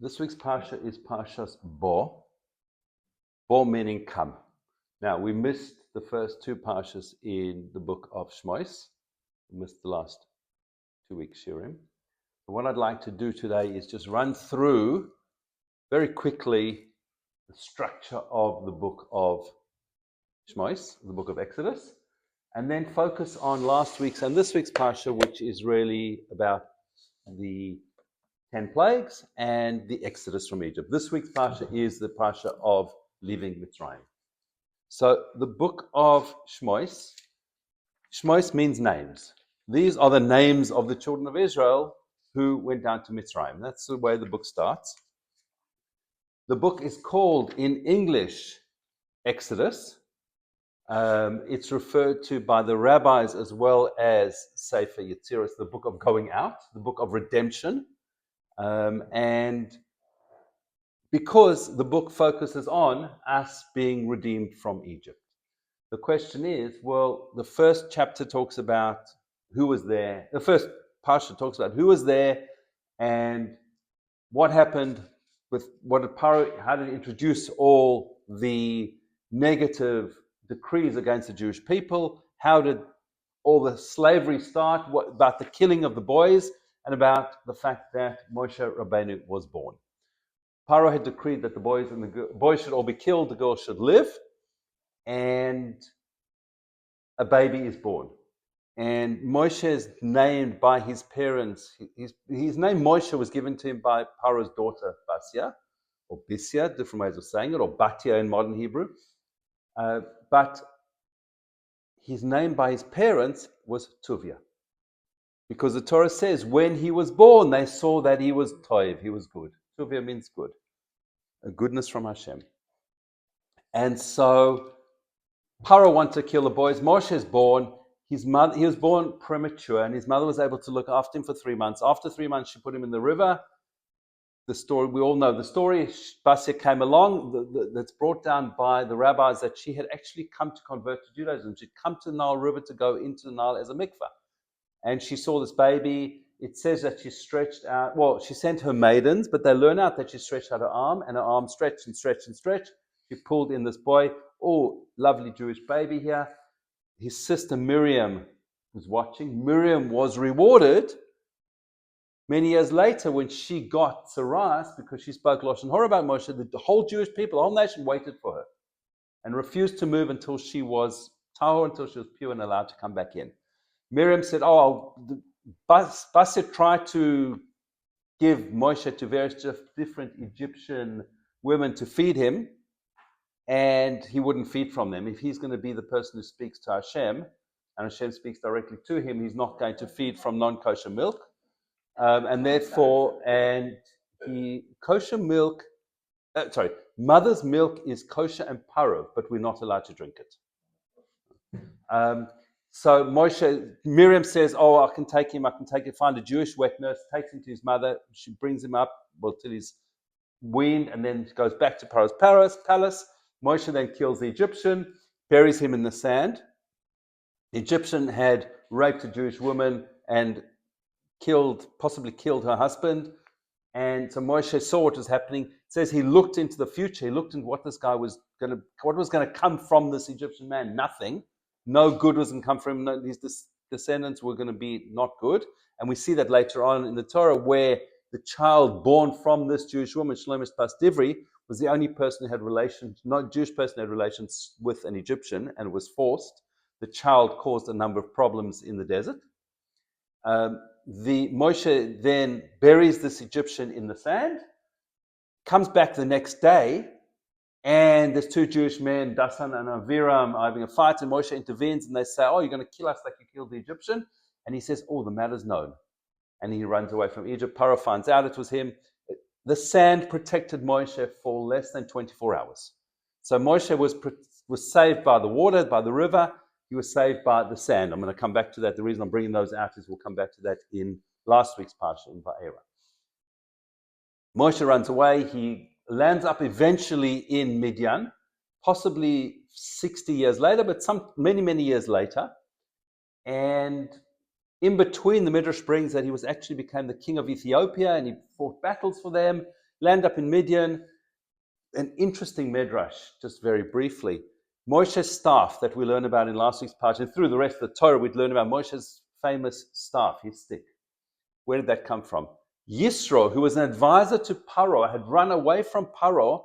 This week's Parsha is Parshas Bo. Bo meaning come. Now, we missed the first two Parshas in the book of Shmois. We missed the last 2 weeks, Shirim. But what I'd like to do today is just run through very quickly the structure of the book of Shmois, the book of Exodus, and then focus on last week's and this week's Parsha, which is really about the 10 plagues and the Exodus from Egypt. This week's Parsha is the Parsha of leaving Mitzrayim. So the book of Shmois means names. These are the names of the children of Israel who went down to Mitzrayim. That's the way the book starts. The book is called in English Exodus. It's referred to by the rabbis as well as Sefer Yetzirah, the book of going out, the book of redemption. And because the book focuses on us being redeemed from Egypt. The question is, well, the first chapter talks about who was there. The first Parsha talks about who was there and what happened with what did Paro, how did it introduce all the negative decrees against the Jewish people? How did all the slavery start? What about the killing of the boys? And about the fact that Moshe Rabbeinu was born. Paro had decreed that the boys should all be killed, the girls should live, and a baby is born. And Moshe is named by his parents. His name Moshe was given to him by Paro's daughter Basia, or Bisia, different ways of saying it, or Batia in modern Hebrew. But his name by his parents was Tuvia. Because the Torah says when he was born, they saw that he was toiv, he was good. Tuvia means good, a goodness from Hashem. And so Paro wanted to kill the boys. Moshe is born. He was born premature, and his mother was able to look after him for 3 months. After 3 months, she put him in the river. The story, we all know the story. Basia came along. That's brought down by the rabbis that she had actually come to convert to Judaism. She'd come to the Nile River to go into the Nile as a mikvah. And she saw this baby. It says that she stretched out, well, she sent her maidens, but they learn out that she stretched out her arm, and her arm stretched and stretched and stretched. She pulled in this boy. Oh, lovely Jewish baby here. His sister Miriam was watching. Miriam was rewarded many years later when she got Saras, because she spoke Lashon Hora about Moshe. The whole Jewish people, the whole nation waited for her and refused to move until she was tahor, until she was pure and allowed to come back in. Miriam said, Basia tried to give Moshe to various different Egyptian women to feed him, and he wouldn't feed from them. If he's going to be the person who speaks to Hashem, and Hashem speaks directly to him, he's not going to feed from non-kosher milk. Mother's milk is kosher and parov, but we're not allowed to drink it. So Miriam says, I can take him, find a Jewish wet nurse, takes him to his mother, she brings him up, till he's weaned, and then goes back to Paro's palace. Moshe then kills the Egyptian, buries him in the sand. The Egyptian had raped a Jewish woman and possibly killed her husband. And so Moshe saw what was happening. It says he looked into the future, he looked into what was going to come from this Egyptian man. Nothing. No good was going to come from him. His descendants were going to be not good. And we see that later on in the Torah, where the child born from this Jewish woman, Shlomis Bas Divri, was the only person who had relations, not Jewish person who had relations with an Egyptian, and it was forced. The child caused a number of problems in the desert. The Moshe then buries this Egyptian in the sand, comes back the next day, and there's two Jewish men, Dasan and Aviram, are having a fight, and Moshe intervenes, and they say, you're going to kill us like you killed the Egyptian? And he says, the matter's known. And he runs away from Egypt. Paro finds out it was him. The sand protected Moshe for less than 24 hours. So Moshe was saved by the water, by the river. He was saved by the sand. I'm going to come back to that. The reason I'm bringing those out is we'll come back to that in last week's Parsha in Va'era. Moshe runs away. He lands up eventually in Midian, possibly 60 years later, but many, many years later. And in between, the Midrash brings that he actually became the king of Ethiopia, and he fought battles for them. Land up in Midian. An interesting midrash, just very briefly. Moshe's staff that we learned about in last week's part, and through the rest of the Torah, we'd learn about Moshe's famous staff, his stick. Where did that come from? Yisro, who was an advisor to Paro, had run away from Paro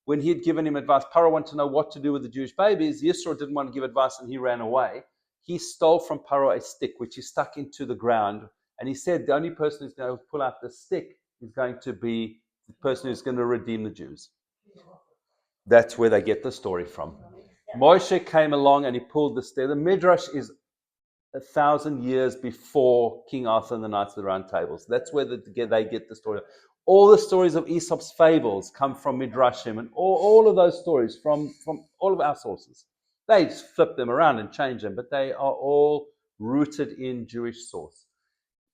when he had given him advice. Paro wanted to know what to do with the Jewish babies. Yisro didn't want to give advice and he ran away. He stole from Paro a stick, which he stuck into the ground. And he said the only person who's going to pull out the stick is going to be the person who's going to redeem the Jews. That's where they get the story from. Moshe came along and he pulled the stick. The Midrash is 1,000 years before King Arthur and the Knights of the Round Tables. That's where they get the story. All the stories of Aesop's fables come from Midrashim, and all of those stories from all of our sources. They flip them around and change them, but they are all rooted in Jewish source.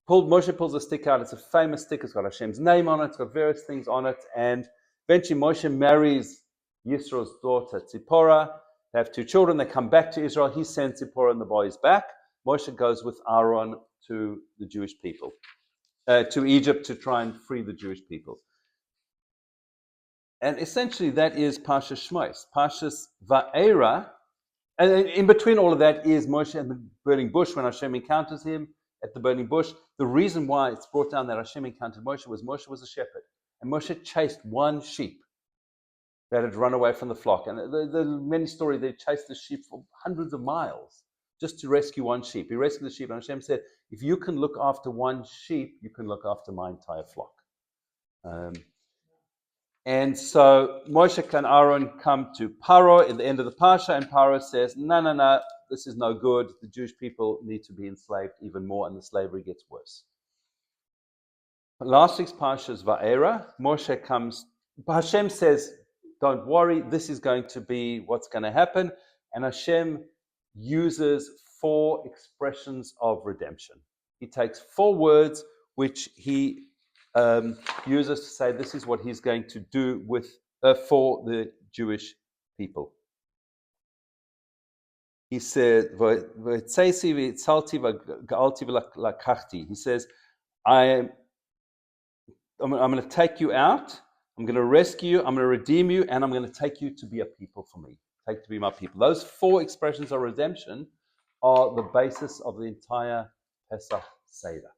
Moshe pulls a stick out. It's a famous stick. It's got Hashem's name on it. It's got various things on it. And eventually Moshe marries Yisro's daughter, Tzipporah. They have 2 children. They come back to Israel. He sends Tzipporah and the boys back. Moshe goes with Aaron to the Jewish people, to Egypt to try and free the Jewish people. And essentially that is Parshas Shmos. Parshas Va'era, and in between all of that is Moshe and the burning bush when Hashem encounters him at the burning bush. The reason why it's brought down that Hashem encountered Moshe was a shepherd. And Moshe chased one sheep that had run away from the flock. And the many stories, they chased the sheep for hundreds of miles just to rescue one sheep. He rescued the sheep, and Hashem said, if you can look after one sheep, you can look after my entire flock. And so Moshe and Aaron come to Paro at the end of the Parsha, and Paro says, no, this is no good. The Jewish people need to be enslaved even more, and the slavery gets worse. Last week's Parsha is Va'era. Moshe comes, Hashem says, don't worry, this is going to be what's going to happen. And Hashem uses 4 expressions of redemption. He takes 4 words which he uses to say this is what he's going to do with for the Jewish people. He said, he says, I'm going to take you out, I'm going to rescue you, I'm going to redeem you, and I'm going to take you to be a people for me. Take to be my people. Those 4 expressions of redemption are the basis of the entire Pesach Seder.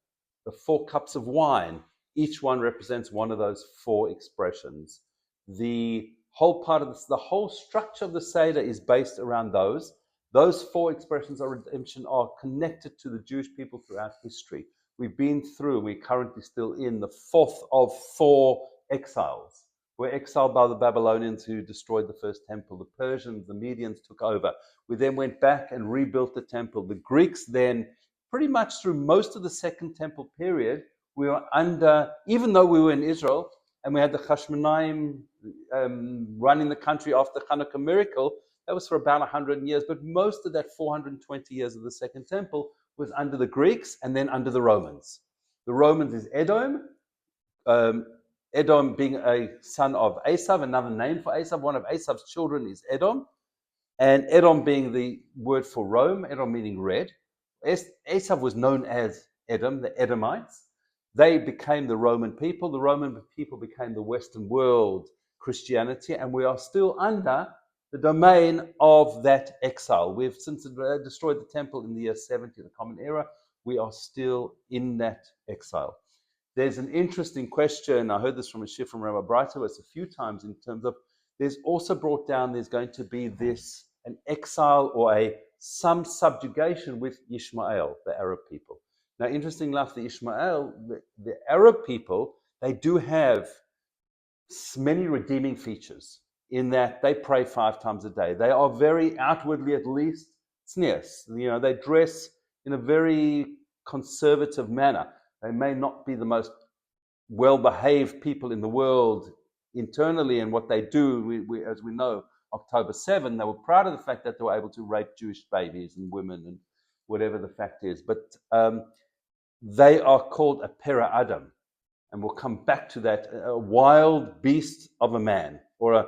The 4 cups of wine, each one represents one of those 4 expressions. The whole part of this, the whole structure of the Seder is based around those. Those 4 expressions of redemption are connected to the Jewish people throughout history. We've been through, we're currently still in the 4th of 4 exiles. We're exiled by the Babylonians who destroyed the first temple. The Persians, the Medians took over. We then went back and rebuilt the temple. The Greeks then, pretty much through most of the Second Temple period, we were under, even though we were in Israel, and we had the Hashmonaim running the country after the Hanukkah miracle, that was for about 100 years, but most of that 420 years of the Second Temple was under the Greeks and then under the Romans. The Romans is Edom, Edom being a son of Esav, another name for Esav. One of Esav's children is Edom, and Edom being the word for Rome, Edom meaning red. Esav was known as Edom, the Edomites. They became the Roman people. The Roman people became the Western world Christianity, and we are still under the domain of that exile. We've since destroyed the temple in the year 70, the Common Era. We are still in that exile. There's an interesting question. I heard this from a shiur from Rabbi Breitowitz a few times in terms of there's also brought down there's going to be an exile or some subjugation with Ishmael, the Arab people. Now, interesting enough, the Arab people, they do have many redeeming features in that they pray 5 times a day. They are very outwardly, at least, tznius. They dress in a very conservative manner. They may not be the most well-behaved people in the world internally, and what they do, we as we know, October 7, they were proud of the fact that they were able to rape Jewish babies and women and whatever the fact is. But they are called a pera adam, and we'll come back to that, a wild beast of a man, or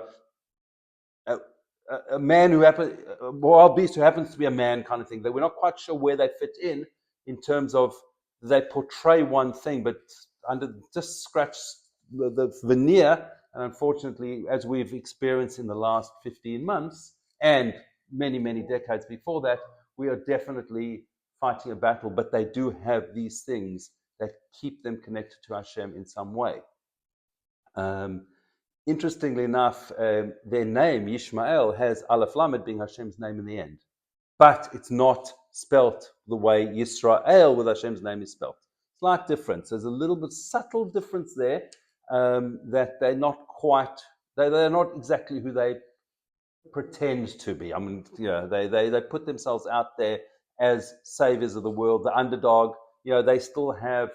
a man a wild beast who happens to be a man kind of thing. We're not quite sure where they fit in terms of they portray one thing, but just scratch the veneer, and unfortunately, as we've experienced in the last 15 months and many, many decades before that, we are definitely fighting a battle, but they do have these things that keep them connected to Hashem in some way. Interestingly enough, their name, Yishmael, has Aleph Lamed being Hashem's name in the end. But it's not spelt the way Yisrael with Hashem's name is spelt. Slight difference. There's a little bit subtle difference there that they're not quite, they're not exactly who they pretend to be. I mean, they put themselves out there as saviors of the world, the underdog. They still have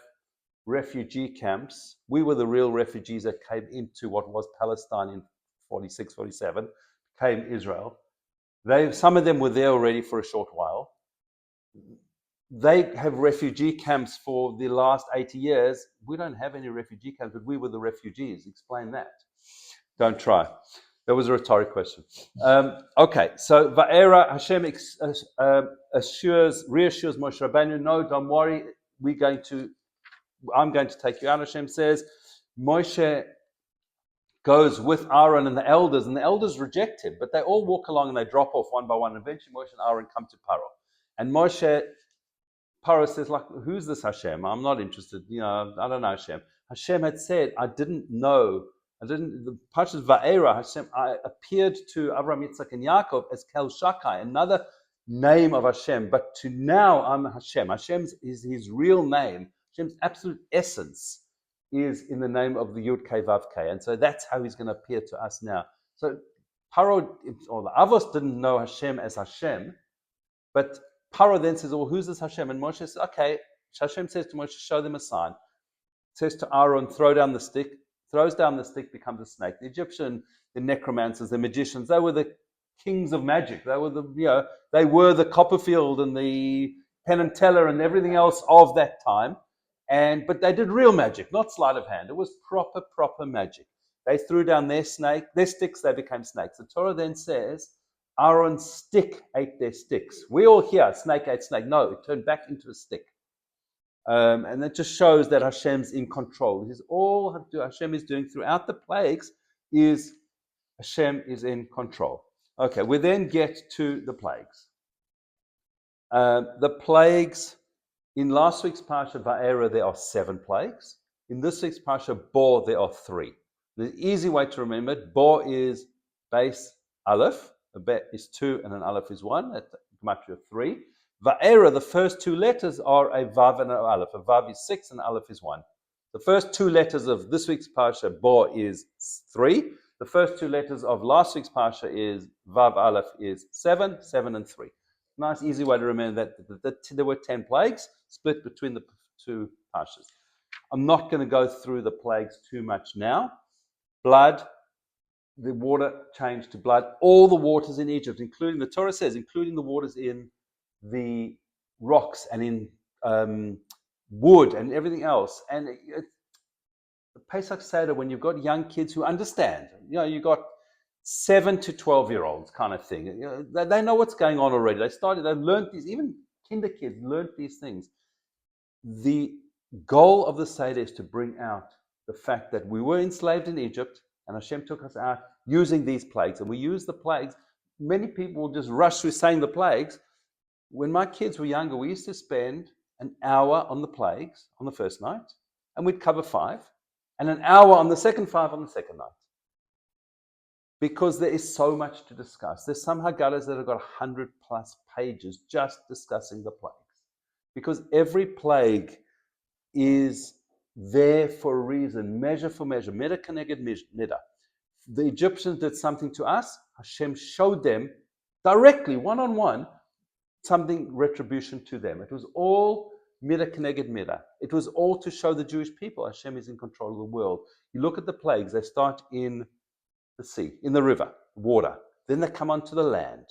refugee camps. We were the real refugees that came into what was Palestine in 46, 47, became Israel. Some of them were there already for a short while. They have refugee camps for the last 80 years. We don't have any refugee camps, but we were the refugees. Explain that. Don't try. That was a rhetoric question. Okay, so Va'era, Hashem reassures Moshe Rabbeinu, no, don't worry, I'm going to take you out, Hashem says. Moshe goes with Aaron and the elders reject him, but they all walk along and they drop off one by one. Eventually, Moshe and Aaron come to Paro. And Paro says, like, who's this Hashem? I'm not interested. I don't know Hashem. Hashem had said, the Parshas Va'era, Hashem, I appeared to Abraham, Yitzchak, and Yaakov as Kel Shakai, another name of Hashem, but to now I'm Hashem. Hashem is his real name. Hashem's absolute essence is in the name of the Yud Kei Vav Kei, and so that's how he's going to appear to us now. So Paro, or the Avos, didn't know Hashem as Hashem, but Paro then says, well, who's this Hashem? And Moshe says, okay. Hashem says to Moshe, show them a sign. Says to Aaron, throw down the stick. Throws down the stick, becomes a snake. The Egyptian, the necromancers, the magicians, they were the kings of magic. They were the Copperfield and the Penn and Teller and everything else of that time. But they did real magic, not sleight of hand. It was proper magic. They threw down their sticks, they became snakes. The Torah then says, Aaron's stick ate their sticks. We all hear, snake ate snake. No, it turned back into a stick. And that just shows that Hashem's in control. This is all Hashem is doing throughout the plagues, is Hashem is in control. Okay, we then get to the plagues. The plagues, in last week's Parsha Va'era, there are 7 plagues. In this week's Parsha Bo, there are 3. The easy way to remember it, Bo is base Aleph, a Bet is 2, and an Aleph is 1. That's gematria of 3. Va'era, the first 2 letters are a Vav and an Aleph. A Vav is 6 and an Aleph is 1. The first 2 letters of this week's Parsha, Bo, is 3. The first 2 letters of last week's Parsha is Vav Aleph is 7, 7 and 3. Nice, easy way to remember that there were 10 plagues split between the 2 Parshas. I'm not going to go through the plagues too much now. Blood, the water changed to blood. All the waters in Egypt, including, the Torah says, including the waters in the rocks and in wood and everything else. And the Pesach Seder, when you've got young kids who understand, you've got 7 to 12-year-olds kind of thing. They know what's going on already. They've learned these, even kinder kids learned these things. The goal of the Seder is to bring out the fact that we were enslaved in Egypt and Hashem took us out using these plagues. And we use the plagues. Many people will just rush through saying the plagues. When my kids were younger, we used to spend an hour on the plagues on the first night, and we'd cover 5, and an hour on the second 5 on the second night. Because there is so much to discuss. There's some Haggadahs that have got 100+ pages just discussing the plagues. Because every plague is there for a reason, measure for measure, midah keneged midah. The Egyptians did something to us, Hashem showed them directly, one-on-one, something retribution to them. It was all midah keneged midah. It was all to show the Jewish people Hashem is in control of the world. You look at the plagues, they start in the sea, in the river, water. Then they come onto the land.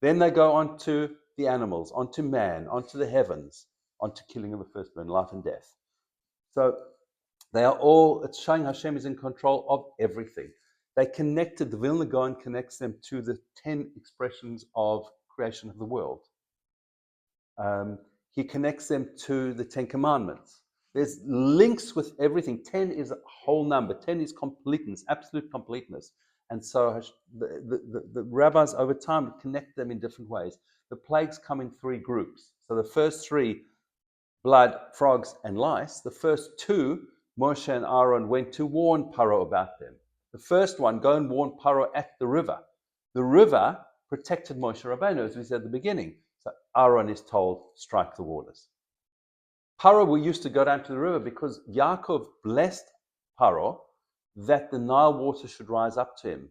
Then they go onto the animals, onto man, onto the heavens, onto killing of the firstborn, life and death. So they are all, it's showing Hashem is in control of everything. They connected, the Vilna Gaon connects them to the 10 expressions of creation of the world. He connects them to the 10 Commandments. There's links with everything. 10 is a whole number. 10 is completeness, absolute completeness. And so the rabbis over time connect them in different ways. The plagues come in three groups. So the first three, blood, frogs, and lice. The first two, Moshe and Aaron went to warn Paro about them. The first one, go and warn Paro at the river. The river protected Moshe Rabbeinu, as we said at the beginning. So Aaron is told, strike the waters. Paro used to go down to the river because Yaakov blessed Paro that the Nile water should rise up to him.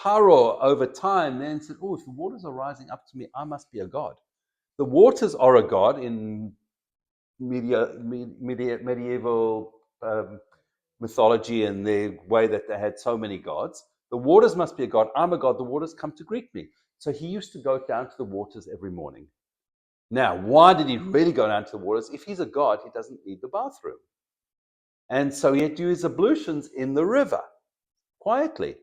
Paro, over time, then said, oh, if the waters are rising up to me, I must be a god. The waters are a god in medieval mythology and the way that they had so many gods. The waters must be a god. I'm a god. The waters come to greet me. So he used to go down to the waters every morning. Now, why did he really go down to the waters? If he's a god, he doesn't need the bathroom. And so he had to do his ablutions in the river, quietly.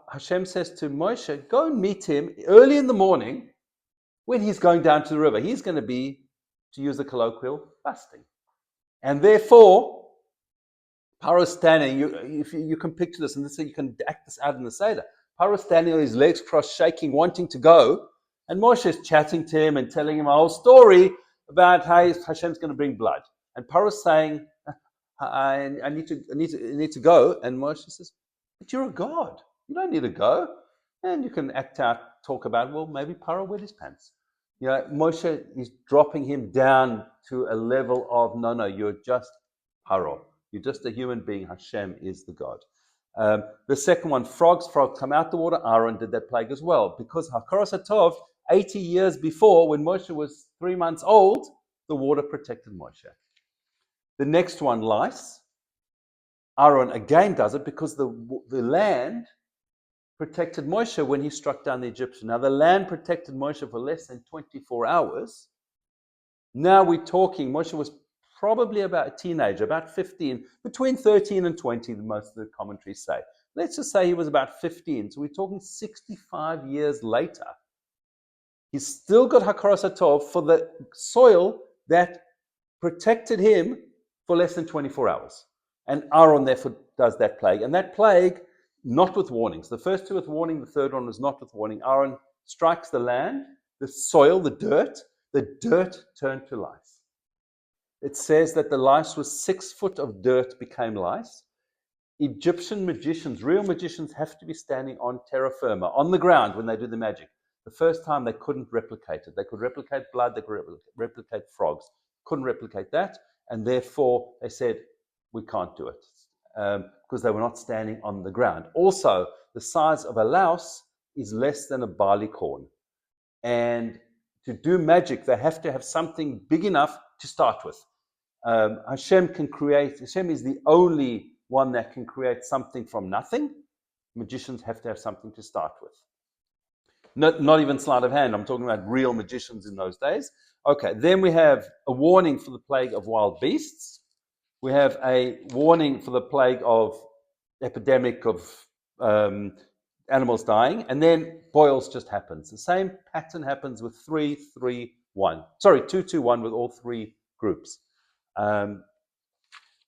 Hashem says to Moshe, go and meet him early in the morning when he's going down to the river. He's going to be, to use the colloquial, fasting. And therefore, Paro's standing, you can picture this, and this, you can act this out in the Seder. Paro's standing on his legs crossed, shaking, wanting to go, and Moshe is chatting to him and telling him a whole story about how Hashem's going to bring blood. And Paro's saying, I need to go. And Moshe says, but you're a god. You don't need to go. And you can talk about, well, maybe Paro wet his pants. Moshe is dropping him down to a level of, no, you're just Paro. You're just a human being. Hashem is the God. The second one, frogs come out the water. Aaron did that plague as well. Because Hakaras HaTov, 80 years before, when Moshe was 3 months old, the water protected Moshe. The next one, lice. Aaron again does it because the land protected Moshe when he struck down the Egyptian. Now, the land protected Moshe for less than 24 hours. Now we're talking, Moshe was probably about a teenager, about 15, between 13 and 20, most of the commentaries say. Let's just say he was about 15. So we're talking 65 years later. He's still got Hakaras HaTov for the soil that protected him for less than 24 hours. And Aaron therefore does that plague. And that plague, not with warnings. The first two with warning, the third one was not with warning. Aaron strikes the land, the soil, the dirt turned to lice. It says that the lice was 6 foot of dirt became lice. Egyptian magicians, real magicians, have to be standing on terra firma, on the ground when they do the magic. The first time they couldn't replicate it. They could replicate blood, they could replicate frogs. Couldn't replicate that, and therefore they said, we can't do it, because they were not standing on the ground. Also, the size of a louse is less than a barley corn. And to do magic, they have to have something big enough to start with. Hashem is the only one that can create something from nothing. Magicians have to have something to start with. Not even sleight of hand. I'm talking about real magicians in those days. Okay, then we have a warning for the plague of wild beasts. We have a warning for the plague of epidemic of animals dying, and then boils just happens. The same pattern happens with 2, 2, 1 with all three groups.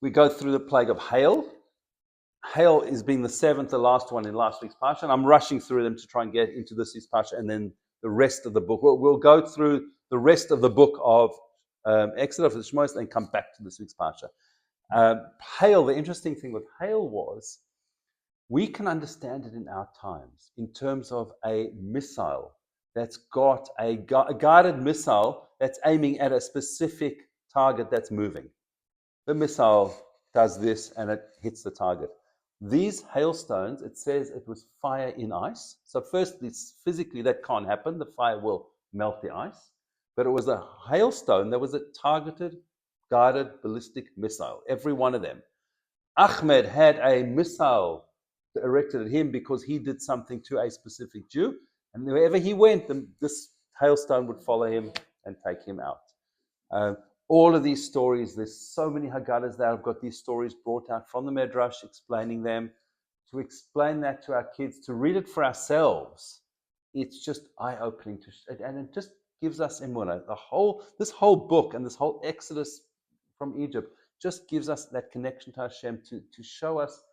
We go through the plague of hail. Hail is being the seventh, the last one in last week's Parsha, and I'm rushing through them to try and get into this week's Parsha, and then the rest of the book. We'll go through the rest of the book of Exodus and Shmos, and come back to this week's Parsha. Hail, the interesting thing with hail was, we can understand it in our times in terms of a missile that's got a guided missile that's aiming at a specific target that's moving. The missile does this and it hits the target. These hailstones, it says it was fire in ice. So first, physically that can't happen. The fire will melt the ice. But it was a hailstone that was a targeted, guided ballistic missile, every one of them. Ahmed had a missile erected at him because he did something to a specific Jew. And wherever he went, this hailstone would follow him and take him out. All of these stories, there's so many Haggadahs that have got these stories brought out from the Midrash, explaining them. To explain that to our kids, to read it for ourselves, it's just eye-opening. And it just gives us emunah. This whole book and this whole Exodus from Egypt just gives us that connection to Hashem to show us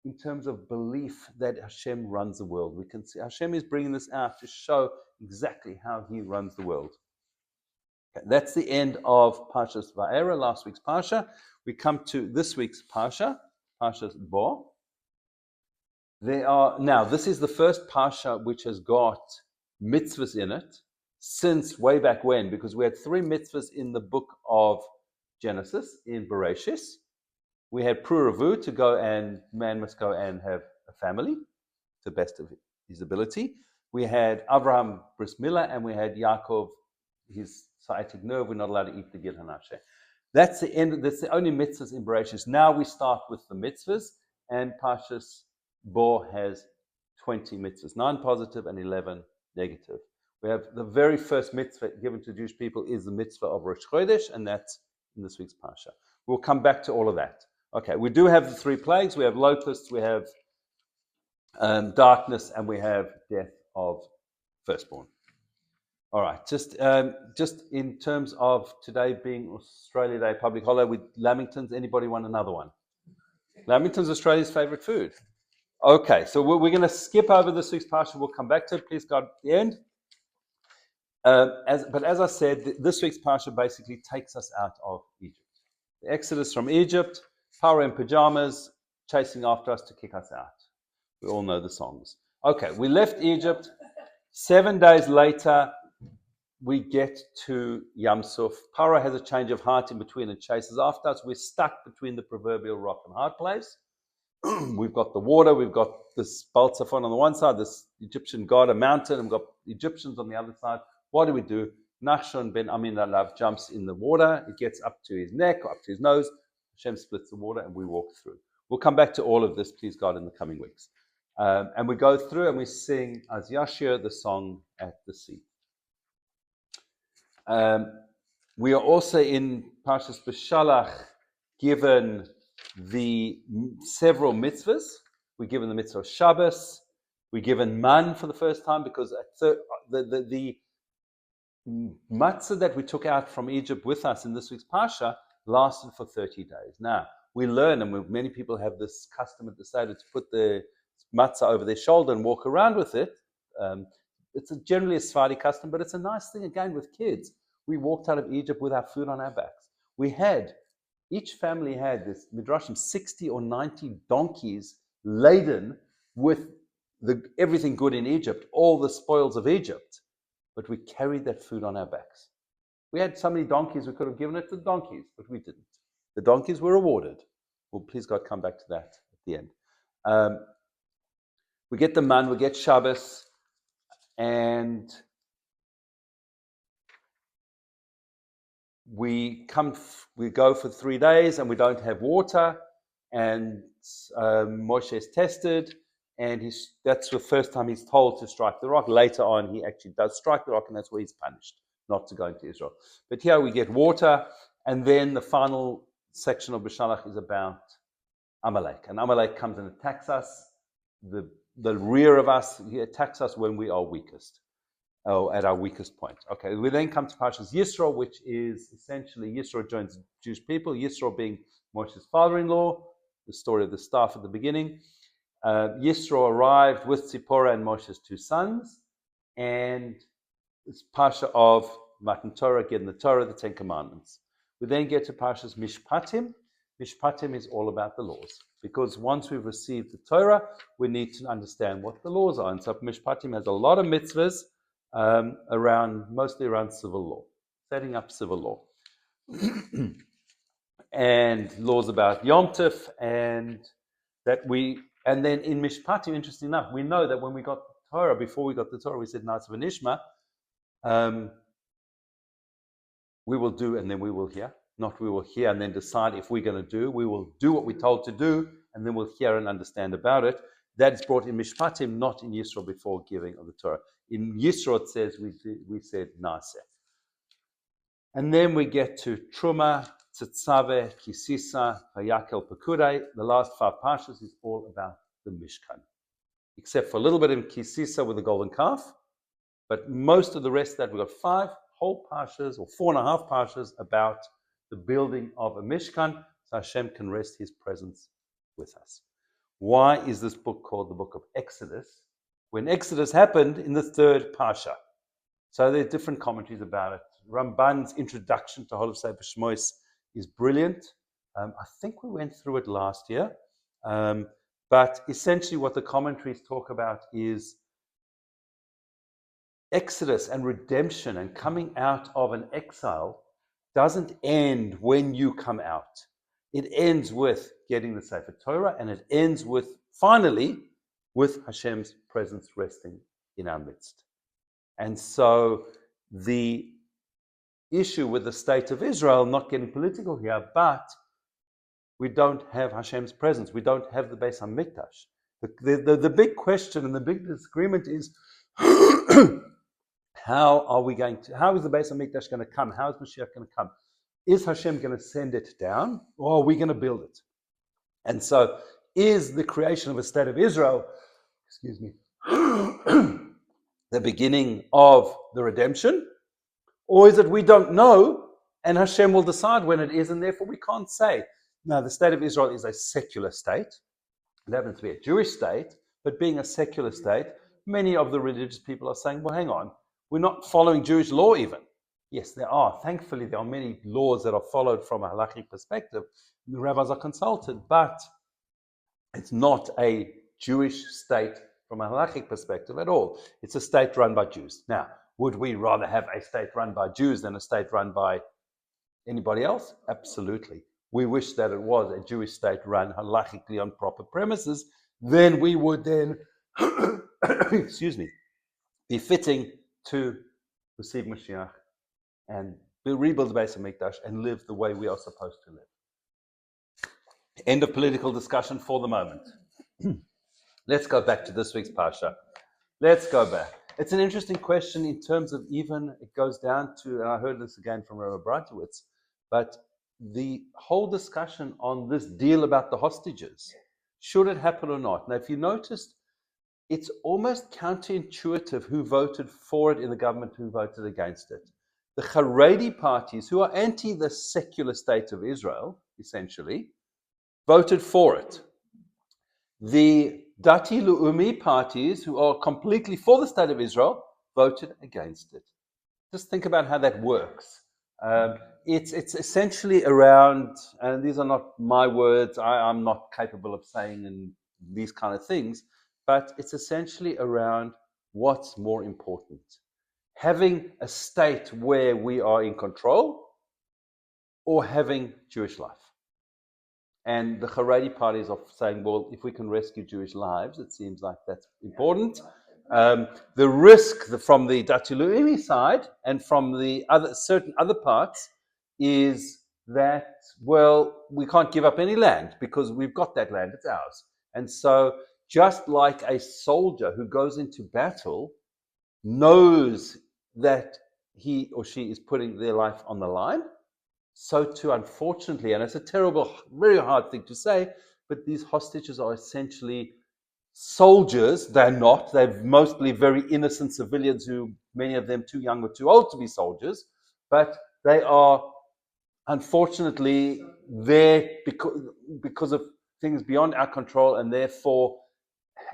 in terms of belief that Hashem runs the world. We can see Hashem is bringing this out to show exactly how he runs the world. Okay, that's the end of Parshas Va'era, last week's Parsha. We come to this week's Parsha, Parshas Bo. This is the first Parsha which has got mitzvahs in it since way back when, because we had 3 mitzvahs in the book of Genesis, in Bereshis. We had Pruravu, to go and man must go and have a family to the best of his ability. We had Avraham Bris Milah, and we had Yaakov, his sciatic nerve. We're not allowed to eat the Gid Hanashe. That's the end. That's the only mitzvahs in Bereshis. Now we start with the mitzvahs, and Parshas Bo has 20 mitzvahs, 9 positive and 11 negative. We have the very first mitzvah given to Jewish people is the mitzvah of Rosh Chodesh, and that's in this week's Parsha. We'll come back to all of that. Okay, we do have the 3 plagues. We have locusts, we have darkness, and we have death of firstborn. All right, just in terms of today being Australia Day, public holiday, with lamingtons, anybody want another one? Lamingtons, Australia's favorite food. Okay, so we're going to skip over this week's Parsha. We'll come back to it, please God, at the end. But as I said, this week's Parsha basically takes us out of Egypt. The Exodus from Egypt, Pharaoh in pajamas, chasing after us to kick us out. We all know the songs. Okay, we left Egypt. 7 days later, we get to Yam Suf. Pharaoh has a change of heart in between and chases after us. We're stuck between the proverbial rock and hard place. We've got the water, we've got this Baal Tzafon on the one side, this Egyptian god, a mountain, and we've got Egyptians on the other side. What do? Nachshon ben Aminadab jumps in the water. It gets up to his neck or up to his nose. Hashem splits the water and we walk through. We'll come back to all of this, please God, in the coming weeks. And we go through and we sing Az Yashir, the song at the sea. We are also in Parshas Beshalach given the several mitzvahs. We're given the mitzvah of Shabbos. We're given man for the first time because the matzah that we took out from Egypt with us in this week's Parsha lasted for 30 days. Now, we learn, and many people have this custom at the Seder to put the matzah over their shoulder and walk around with it. It's generally a Sephardi custom, but it's a nice thing, again, with kids. We walked out of Egypt with our food on our backs. Each family had this, midrashim, 60 or 90 donkeys laden with everything good in Egypt, all the spoils of Egypt. But we carried that food on our backs. We had so many donkeys, we could have given it to the donkeys, but we didn't. The donkeys were rewarded. Well, please God, come back to that at the end. We get the man, we get Shabbos, and we go for 3 days and we don't have water, and Moshe is tested, and that's the first time he's told to strike the rock. Later on, he actually does strike the rock, and that's where he's punished, not to go into Israel. But here we get water, and then the final section of Beshalach is about Amalek. And Amalek comes and attacks us, the rear of us. He attacks us when we are weakest, at our weakest point. Okay, we then come to Parshas Yisro, which is essentially Yisro joins Jewish people, Yisro being Moshe's father-in-law, the story of the staff at the beginning. Yisro arrived with Tzipporah and Moshe's 2 sons, and it's Parsha of Matan Torah, getting the Torah, the 10 Commandments. We then get to Parshas Mishpatim. Mishpatim is all about the laws, because once we've received the Torah, we need to understand what the laws are. And so Mishpatim has a lot of mitzvahs mostly around civil law, setting up civil law. And laws about Yom Tov, and then in Mishpatim, interesting enough, we know that when we got the Torah, before we got the Torah, we said Na'aseh v'nishma, we will do and then we will hear. Not we will hear and then decide if we're going to do. We will do what we're told to do, and then we'll hear and understand about it. That is brought in Mishpatim, not in Yisro before giving of the Torah. In Yisro it says we said Na'aseh. And then we get to Truma, Tzetzaveh, Kisisa, Vayakel, Pekudei. The last 5 parshas is all about the Mishkan, except for a little bit in Kisisa with the golden calf. But most of the rest of that, we've got 5 whole parshas, or 4.5 parshas, about the building of a Mishkan. So so Hashem can rest his presence with us. Why is this book called the book of Exodus? When Exodus happened in the third Parsha. So there are different commentaries about it. Ramban's introduction to Whole of Sefer Shmois is brilliant. I think we went through it last year. But essentially what the commentaries talk about is Exodus and redemption and coming out of an exile doesn't end when you come out. It ends with getting the Sefer Torah, and it ends with, finally, with Hashem's presence resting in our midst. And so the issue with the state of Israel, not getting political here, but we don't have Hashem's presence. We don't have the Beis HaMikdash. The big question and the big disagreement is how is the Beis HaMikdash going to come? How is Mashiach going to come? Is Hashem going to send it down, or are we going to build it? And so is the creation of a state of Israel, the beginning of the redemption? Or is it we don't know, and Hashem will decide when it is, and therefore we can't say. Now, the state of Israel is a secular state. It happens to be a Jewish state, but being a secular state, many of the religious people are saying, well, hang on, we're not following Jewish law even. Yes, there are. Thankfully, there are many laws that are followed from a halachic perspective. The rabbis are consulted, but it's not a Jewish state from a halachic perspective at all. It's a state run by Jews. Now, would we rather have a state run by Jews than a state run by anybody else? Absolutely. We wish that it was a Jewish state run halachically on proper premises. Then we would then, be fitting to receive Mashiach and rebuild the Beis HaMikdash and live the way we are supposed to live. End of political discussion for the moment. Let's go back to this week's Parsha. Let's go back. It's an interesting question in terms of even, it goes down to, and I heard this again from Rabbi Breitowitz, but the whole discussion on this deal about the hostages, should it happen or not? Now, if you noticed, it's almost counterintuitive who voted for it in the government, who voted against it. The Haredi parties, who are anti the secular state of Israel, essentially, voted for it. The Dati Le'umi parties, who are completely for the state of Israel, voted against it. Just think about how that works. It's essentially around, and these are not my words, I'm not capable of saying these kind of things, but it's essentially around what's more important. Having a state where we are in control, or having Jewish life. And the Haredi parties are saying, well, if we can rescue Jewish lives, it seems like that's important. The risk from the Dati Le'umi side and from the certain other parts is that, well, we can't give up any land because we've got that land, it's ours. And so just like a soldier who goes into battle knows that he or she is putting their life on the line, so too, unfortunately, and it's a terrible, very hard thing to say, but these hostages are essentially soldiers. They're not. They're mostly very innocent civilians who, many of them too young or too old to be soldiers, but they are unfortunately there because of things beyond our control, and therefore,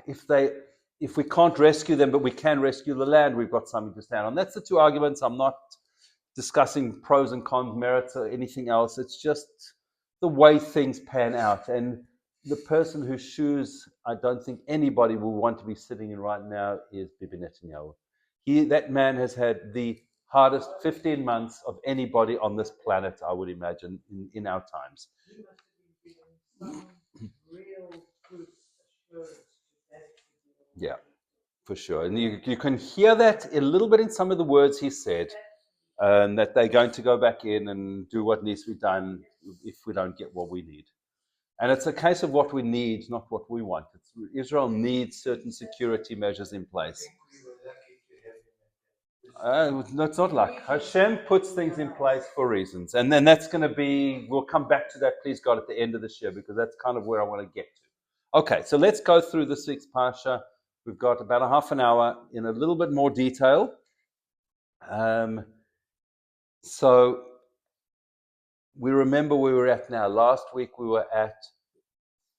if we can't rescue them, but we can rescue the land, we've got something to stand on. That's the two arguments. I'm not discussing pros and cons, merits, or anything else. It's just the way things pan out. And the person whose shoes I don't think anybody will want to be sitting in right now is Bibi Netanyahu. That man has had the hardest 15 months of anybody on this planet, I would imagine, in our times. Yeah, for sure. And you can hear that a little bit in some of the words he said. That they're going to go back in and do what needs to be done if we don't get what we need. And it's a case of what we need, not what we want. Israel needs certain security measures in place. No, it's not like Hashem puts things in place for reasons. And then that's going to be, we'll come back to that, please God, at the end of this year, because that's kind of where I want to get to. Okay, so let's go through this week's Parsha. We've got about a half an hour in a little bit more detail. So we remember where we're at now. Last week we were at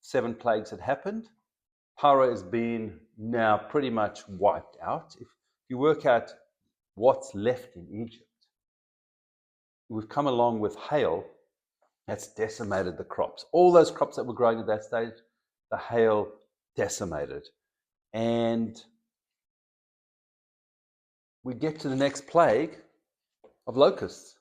7 plagues had happened. Paro has been now pretty much wiped out. If you work out what's left in Egypt, we've come along with hail that's decimated the crops. All those crops that were growing at that stage, the hail decimated. And we get to the next plague of locusts.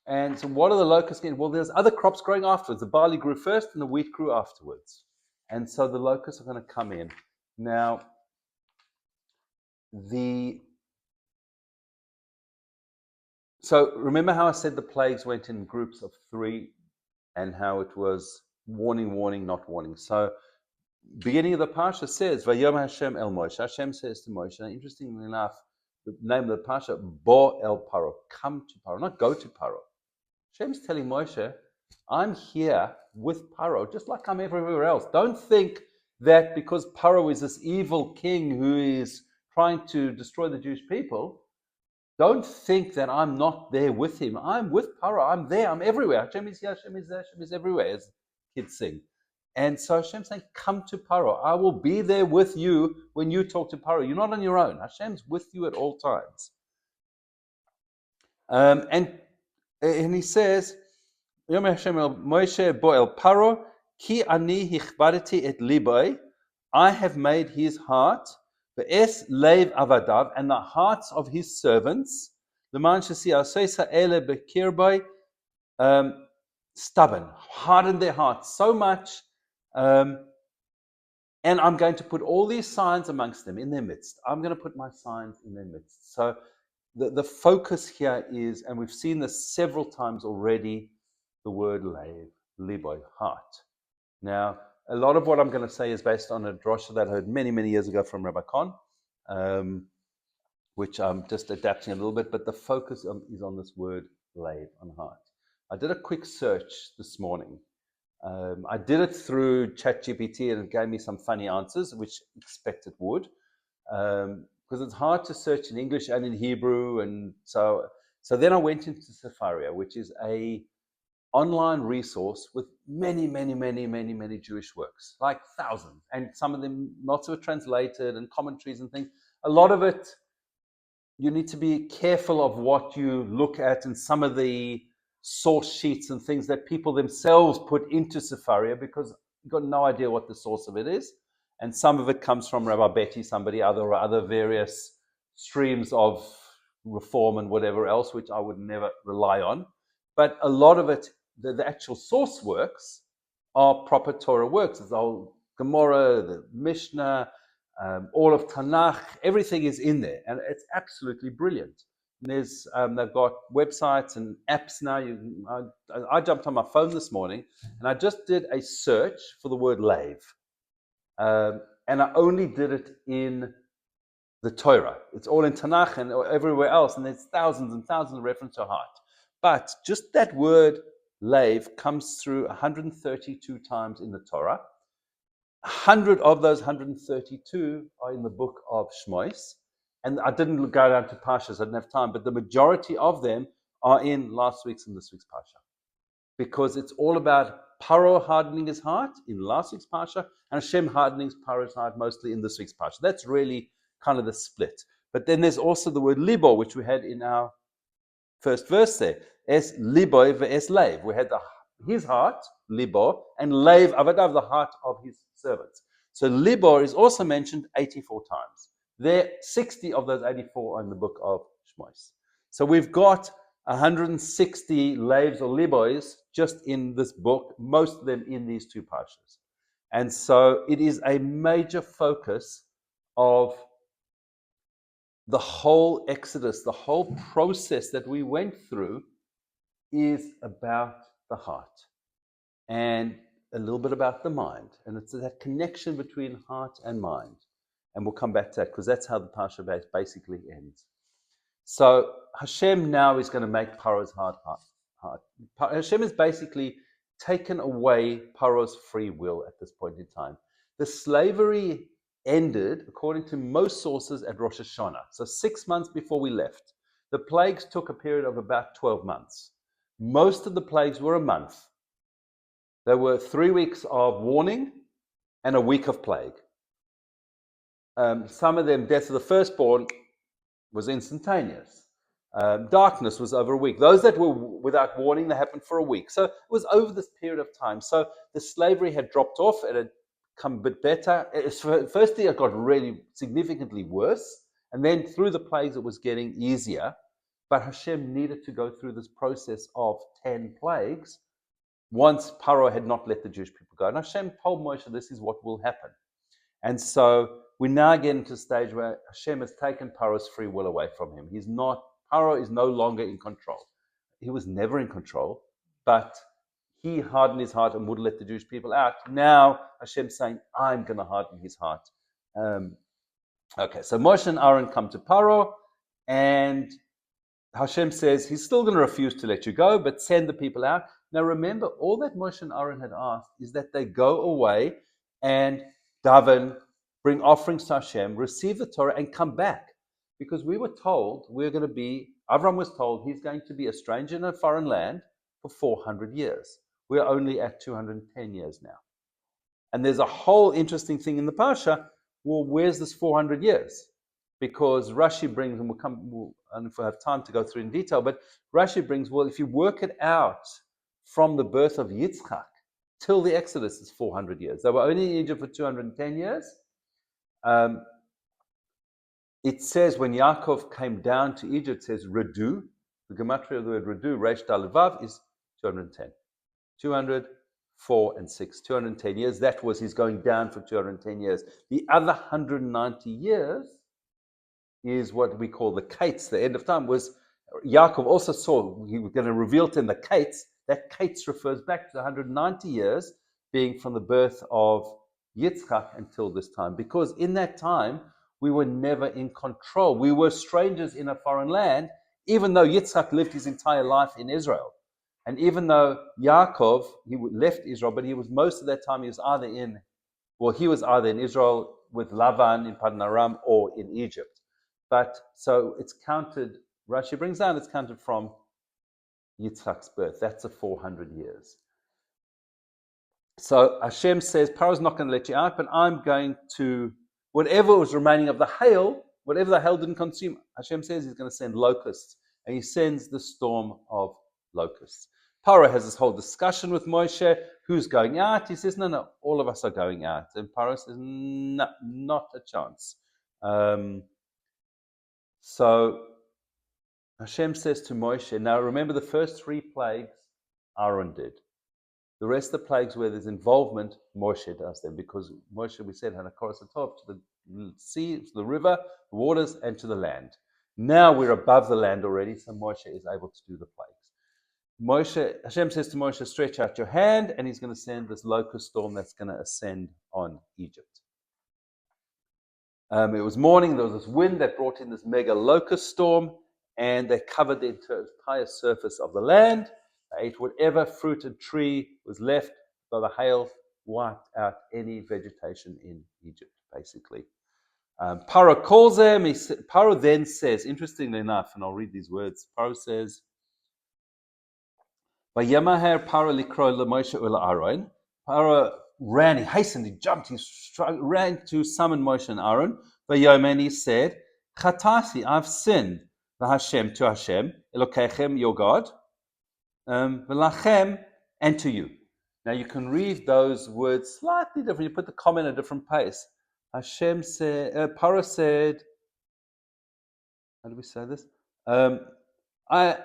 And so what are the locusts getting? Well, there's other crops growing afterwards. The barley grew first and the wheat grew afterwards. And so the locusts are going to come in. Now, so remember how I said the plagues went in groups of 3 and how it was warning, warning, not warning. So beginning of the Parsha says, Vayom Hashem el Moshe. Hashem says to Moshe, interestingly enough, the name of the Parsha, Bo el Paro, come to Paro, not go to Paro. Hashem's telling Moshe, I'm here with Paro, just like I'm everywhere else. Don't think that because Paro is this evil king who is trying to destroy the Jewish people, don't think that I'm not there with him. I'm with Paro. I'm there. I'm everywhere. Hashem is here. Hashem is there. Hashem is everywhere, as kids sing. And so Hashem's saying, come to Paro. I will be there with you when you talk to Paro. You're not on your own. Hashem's with you at all times. And he says, Yom Hashem el Moshe bo el Paro, ki ani hichbadeti et libai. I have made his heart, ve'es leiv avadav, and the hearts of his servants, l'man shesi asesa ele bekirbai, stubborn, hardened their hearts so much, and I'm going to put all these signs amongst them in their midst. I'm going to put my signs in their midst. So the focus here is, and we've seen this several times already, the word leiv, liboy, heart. Now, a lot of what I'm going to say is based on a drosha that I heard many, many years ago from Rabbi Kahn, which I'm just adapting a little bit, but the focus is on this word leiv, on heart. I did a quick search this morning. I did it through ChatGPT and it gave me some funny answers, which I expect it would, because it's hard to search in English and in Hebrew. And so then I went into Sefaria, which is a online resource with many, many, many, many, many Jewish works, like thousands, and some of them, lots of it translated and commentaries and things. A lot of it, you need to be careful of what you look at, and some of the source sheets and things that people themselves put into Sefaria, because you've got no idea what the source of it is. And some of it comes from Rabbi Betty, somebody or other various streams of reform and whatever else, which I would never rely on. But a lot of it, the actual source works are proper Torah works. It's the whole Gemara, the Mishnah, all of Tanakh, everything is in there, and it's absolutely brilliant. And there's they've got websites and apps now. I jumped on my phone this morning and I just did a search for the word leiv, and I only did it in the Torah. It's all in Tanakh and everywhere else, and there's thousands and thousands of references to heart. But just that word leiv comes through 132 times in the Torah. 100 of those 132 are in the book of Shmois. And I didn't go down to Parshas, I didn't have time, but the majority of them are in last week's and this week's Parsha. Because it's all about Paro hardening his heart in last week's Parsha, and Hashem hardening Paro's heart mostly in this week's Parsha. That's really kind of the split. But then there's also the word libo, which we had in our first verse there. Es libo ve'es leiv. We had his heart, libo, and leiv avadav, the heart of his servants. So libo is also mentioned 84 times. There, 60 of those 84 are in the book of Shmois. So we've got 160 leivs or libois just in this book, most of them in these two parshas. And so it is a major focus of the whole Exodus, the whole process that we went through is about the heart and a little bit about the mind. And it's that connection between heart and mind. And we'll come back to that because that's how the Parsha basically ends. So Hashem now is going to make Paro's heart hard. Hashem has basically taken away Paro's free will at this point in time. The slavery ended, according to most sources, at Rosh Hashanah. So 6 months before we left. The plagues took a period of about 12 months. Most of the plagues were a month. There were 3 weeks of warning and a week of plague. Some of them, death of the firstborn was instantaneous. Darkness was over a week. Those that were without warning, they happened for a week. So it was over this period of time. So the slavery had dropped off. It had come a bit better. Firstly, it got really significantly worse. And then through the plagues, it was getting easier. But Hashem needed to go through this process of 10 plagues once Paro had not let the Jewish people go. And Hashem told Moshe, this is what will happen. And so we now get into a stage where Hashem has taken Paro's free will away from him. Paro is no longer in control. He was never in control, but he hardened his heart and wouldn't let the Jewish people out. Now Hashem's saying, I'm going to harden his heart. Okay, so Moshe and Aaron come to Paro, and Hashem says he's still going to refuse to let you go, but send the people out. Now remember, all that Moshe and Aaron had asked is that they go away and daven, bring offerings to Hashem, receive the Torah, and come back. Because we were told Avram was told he's going to be a stranger in a foreign land for 400 years. We're only at 210 years now. And there's a whole interesting thing in the Parsha. Well, where's this 400 years? Because Rashi brings, and I don't know if I have time to go through in detail, but Rashi brings, well, if you work it out from the birth of Yitzchak till the Exodus is 400 years. They were only in Egypt for 210 years. It says when Yaakov came down to Egypt, it says Redu. The gematria of the word Redu, Reish Daled Vav, is 210. 200, 4 and 6, 210 years. That was his going down for 210 years. The other 190 years is what we call the Kates, the end of time. Was Yaakov also saw, he was going to reveal to him the Kates. That Kates refers back to the 190 years being from the birth of Yitzchak until this time. Because in that time, we were never in control. We were strangers in a foreign land, even though Yitzchak lived his entire life in Israel. And even though Yaakov, he left Israel, but he was most of that time, he was either in Israel with Lavan in Padan Aram or in Egypt. But so it's counted, Rashi brings down, it's counted from Yitzchak's birth. That's a 400 years. So Hashem says, Paro's not going to let you out, but I'm going to, whatever was remaining of the hail, whatever the hail didn't consume, Hashem says he's going to send locusts. And he sends the storm of locusts. Paro has this whole discussion with Moshe, who's going out? He says, no, all of us are going out. And Paro says, no, not a chance. So Hashem says to Moshe, now remember the first 3 plagues Aaron did. The rest of the plagues where there's involvement, Moshe does them, because Moshe, we said, had a chorus at top to the sea, to the river, the waters, and to the land. Now we're above the land already, so Moshe is able to do the plagues. Hashem says to Moshe, stretch out your hand, and he's going to send this locust storm that's going to ascend on Egypt. It was morning, there was this wind that brought in this mega locust storm, and they covered the entire surface of the land. They ate whatever fruit and tree was left, so the hail wiped out any vegetation in Egypt, basically. Paro calls them. Paro then says, interestingly enough, and I'll read these words, Paro says, Vayamaher Paro likro leMoshe u'la'Aaron. Paro ran, he hastened, he jumped, he ran to summon Moshe and Aaron. Vayomer, he said, Chatasi, I've sinned, v'Hashem to Hashem, Elokechem, your God, v'lachem, and to you. Now you can read those words slightly different. You put the comma in a different place. Hashem said, Paro said, how do we say this? I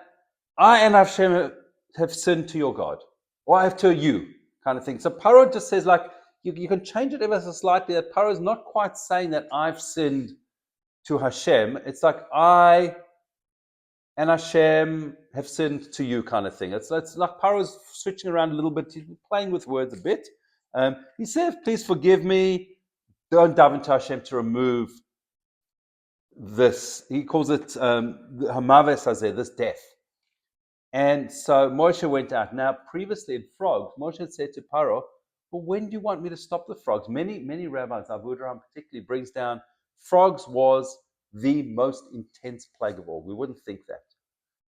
and Hashem have sinned to your God, or I have to you, kind of thing. So Paro just says, like, you can change it ever so slightly, that Paro is not quite saying that I've sinned to Hashem. It's like, I and Hashem have sinned to you, kind of thing. It's like Paro's switching around a little bit, he's playing with words a bit. He says, please forgive me, don't daven to Hashem to remove this. He calls it Hamaves Hazeh, this death. And so Moshe went out. Now, previously in frogs, Moshe had said to Paro, well, when do you want me to stop the frogs? Many rabbis, Abu Dhram particularly, brings down frogs was the most intense plague of all. We wouldn't think that.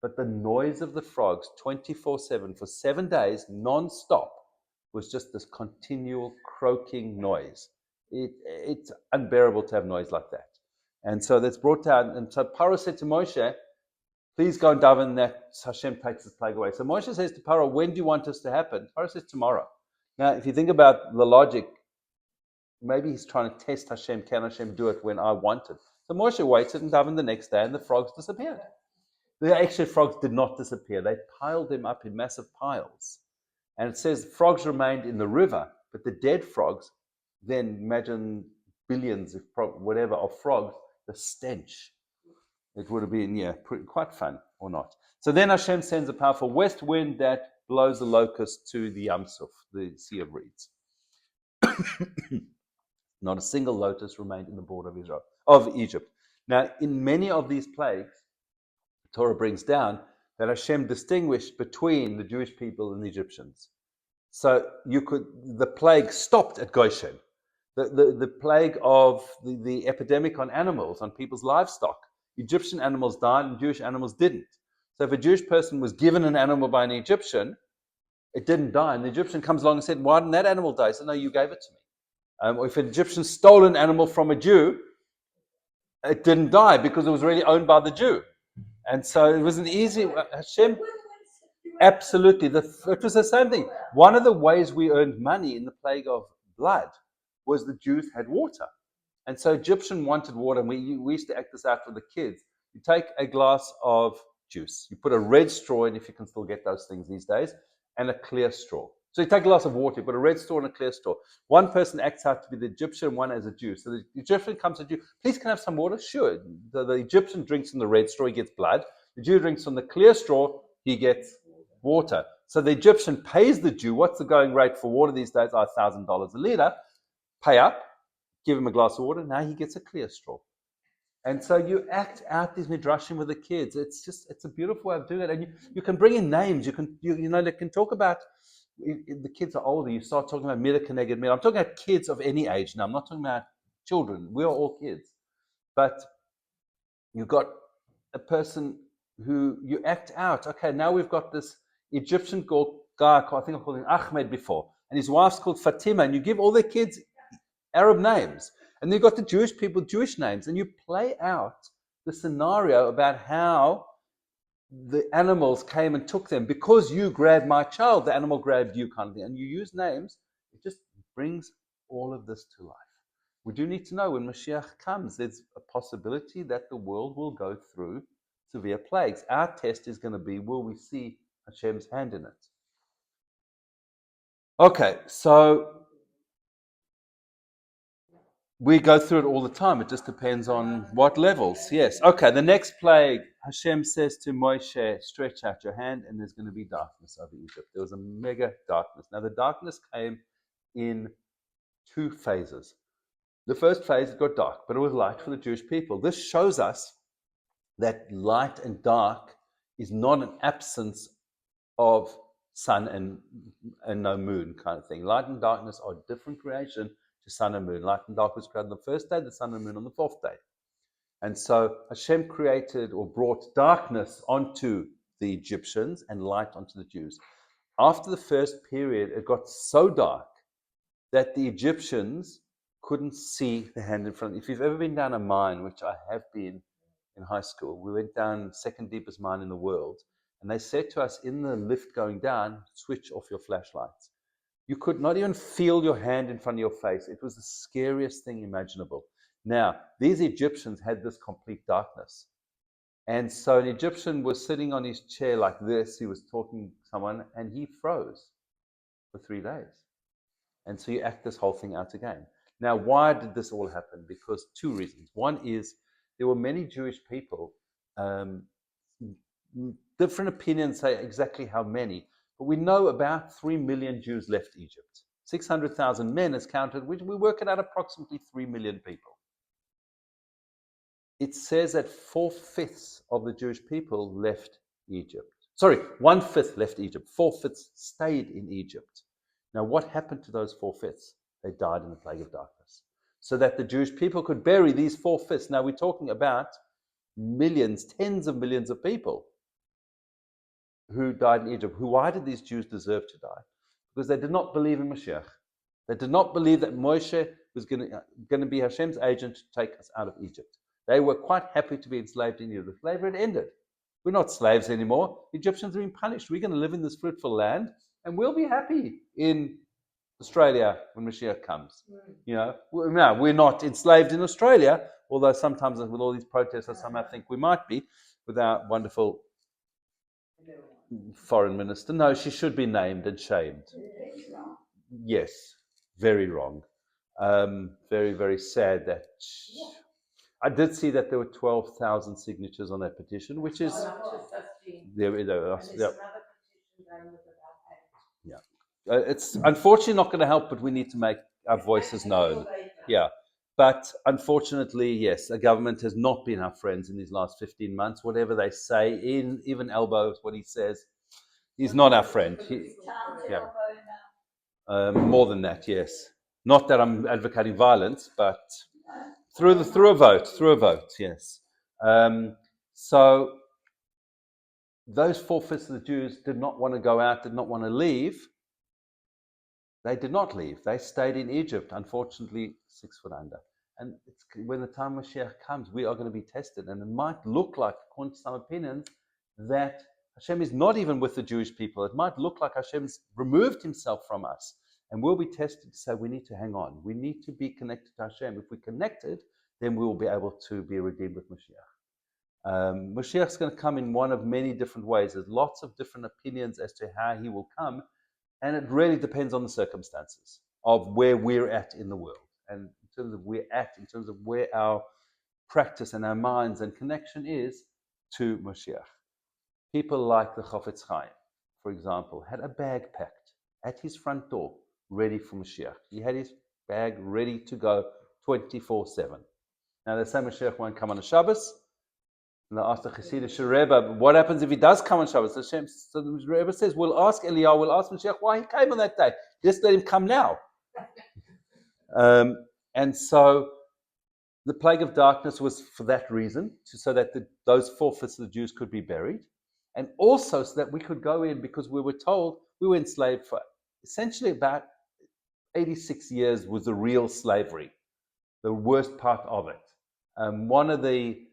but the noise of the frogs 24/7 for 7 days non-stop was just this continual croaking noise. It's unbearable to have noise like that. And so that's brought down. And so Paro said to Moshe, please go and daven that Hashem takes this plague away. So Moshe says to Paro, when do you want this to happen? Paro says tomorrow. Now, if you think about the logic, maybe he's trying to test Hashem. Can Hashem do it when I want it? So Moshe waited and davened the next day, and the frogs disappeared. The actual frogs did not disappear. They piled them up in massive piles. And it says frogs remained in the river, but the dead frogs, then imagine billions, whatever, of frogs, the stench. It would have been, quite fun, or not. So then Hashem sends a powerful west wind that blows the locust to the Yam Suf, the Sea of Reeds. Not a single lotus remained in the border of Egypt. Now, in many of these plagues, the Torah brings down that Hashem distinguished between the Jewish people and the Egyptians. So the plague stopped at Goshen. The plague of the epidemic on animals, on people's livestock. Egyptian animals died and Jewish animals didn't. So if a Jewish person was given an animal by an Egyptian, it didn't die. And the Egyptian comes along and said, why didn't that animal die? He said, no, you gave it to me. Or if an Egyptian stole an animal from a Jew, it didn't die because it was really owned by the Jew. And so it was an easy, Hashem, absolutely. It was the same thing. One of the ways we earned money in the plague of blood was the Jews had water. And so Egyptian wanted water, and we used to act this out for the kids. You take a glass of juice, you put a red straw in, if you can still get those things these days, and a clear straw. So you take a glass of water, you put a red straw and a clear straw. One person acts out to be the Egyptian, one as a Jew. So the Egyptian comes to the Jew, please can I have some water? Sure. The Egyptian drinks from the red straw, he gets blood. The Jew drinks from the clear straw, he gets water. So the Egyptian pays the Jew, what's the going rate for water these days? $1,000 a liter. Pay up, give him a glass of water, now he gets a clear straw. And so you act out these midrashim with the kids. It's a beautiful way of doing it. And you can bring in names. They can talk about, if the kids are older, you start talking about Mida Keneged Mida. I'm talking about kids of any age now. I'm not talking about children. We are all kids. But you've got a person who you act out. Okay, now we've got this Egyptian guy, I think I called him Ahmed before, and his wife's called Fatima, and you give all the kids Arab names. And then you've got the Jewish people, Jewish names, and you play out the scenario about how the animals came and took them. Because you grabbed my child, the animal grabbed you, kind of thing. And you use names, it just brings all of this to life. We do need to know when Mashiach comes, there's a possibility that the world will go through severe plagues. Our test is going to be, will we see Hashem's hand in it? Okay, so we go through it all the time. It just depends on what levels. Yes. Okay, the next plague, Hashem says to Moshe, stretch out your hand and there's going to be darkness over Egypt. There was a mega darkness. Now, the darkness came in two phases. The first phase, it got dark, but it was light for the Jewish people. This shows us that light and dark is not an absence of sun and no moon kind of thing. Light and darkness are different creation to sun and moon. Light and dark was created on the first day, the sun and moon on the fourth day. And so Hashem created or brought darkness onto the Egyptians and light onto the Jews. After the first period, it got so dark that the Egyptians couldn't see the hand in front. If you've ever been down a mine, which I have been in high school, we went down second deepest mine in the world, and they said to us in the lift going down, switch off your flashlights. You could not even feel your hand in front of your face. It was the scariest thing imaginable. Now, these Egyptians had this complete darkness. And so an Egyptian was sitting on his chair like this. He was talking to someone, and he froze for 3 days. And so you act this whole thing out again. Now, why did this all happen? Because two reasons. One is there were many Jewish people, different opinions say exactly how many, but we know about 3 million Jews left Egypt. 600,000 men is counted, which we work it out approximately 3 million people. It says that 4/5 of the Jewish people left Egypt. Sorry, 1/5 left Egypt. 4/5 stayed in Egypt. Now, what happened to those 4/5? They died in the plague of darkness. So that the Jewish people could bury these 4/5. Now, we're talking about millions, tens of millions of people. who died in Egypt. Why did these Jews deserve to die? Because they did not believe in Mashiach. They did not believe that Moshe was going to be Hashem's agent to take us out of Egypt. They were quite happy to be enslaved in Egypt. The slavery had ended. We're not slaves anymore. Egyptians have been punished. We're going to live in this fruitful land, and we'll be happy in Australia when Mashiach comes. No, we're not enslaved in Australia, although sometimes with all these protests, I somehow think we might be, with our wonderful foreign minister. No, she should be named and shamed. Yes, very wrong. Very, very sad that... I did see that there were 12,000 signatures on that petition, which is... It's unfortunately not going to help, but we need to make our voices known. Yeah. But unfortunately, yes, the government has not been our friends in these last 15 months. Whatever they say, even Elbow, what he says, he's not our friend. More than that, yes. Not that I'm advocating violence, but through a vote, yes. So those 4/5 of the Jews did not want to go out, did not want to leave. They did not leave. They stayed in Egypt, unfortunately, 6 foot under. And when the time of Mashiach comes, we are going to be tested. And it might look like, according to some opinions, that Hashem is not even with the Jewish people. It might look like Hashem's removed himself from us. And we'll be tested to say we need to hang on. We need to be connected to Hashem. If we're connected, then we will be able to be redeemed with Mashiach. Mashiach's going to come in one of many different ways. There's lots of different opinions as to how he will come. And it really depends on the circumstances of where we're at in the world. And in terms of in terms of where our practice and our minds and connection is to Mashiach. People like the Chofetz Chaim, for example, had a bag packed at his front door, ready for Mashiach. He had his bag ready to go 24/7. Now they say Mashiach won't come on a Shabbos. And they asked the Chassidish Rebbe, what happens if he does come on Shabbos? So the Rebbe says, we'll ask Eliyahu, we'll ask Mashiach why he came on that day. Just let him come now. And so the plague of darkness was for that reason, so that those 4/5 of the Jews could be buried. And also so that we could go in, because we were told we were enslaved for essentially about 86 years was the real slavery, the worst part of it. One of the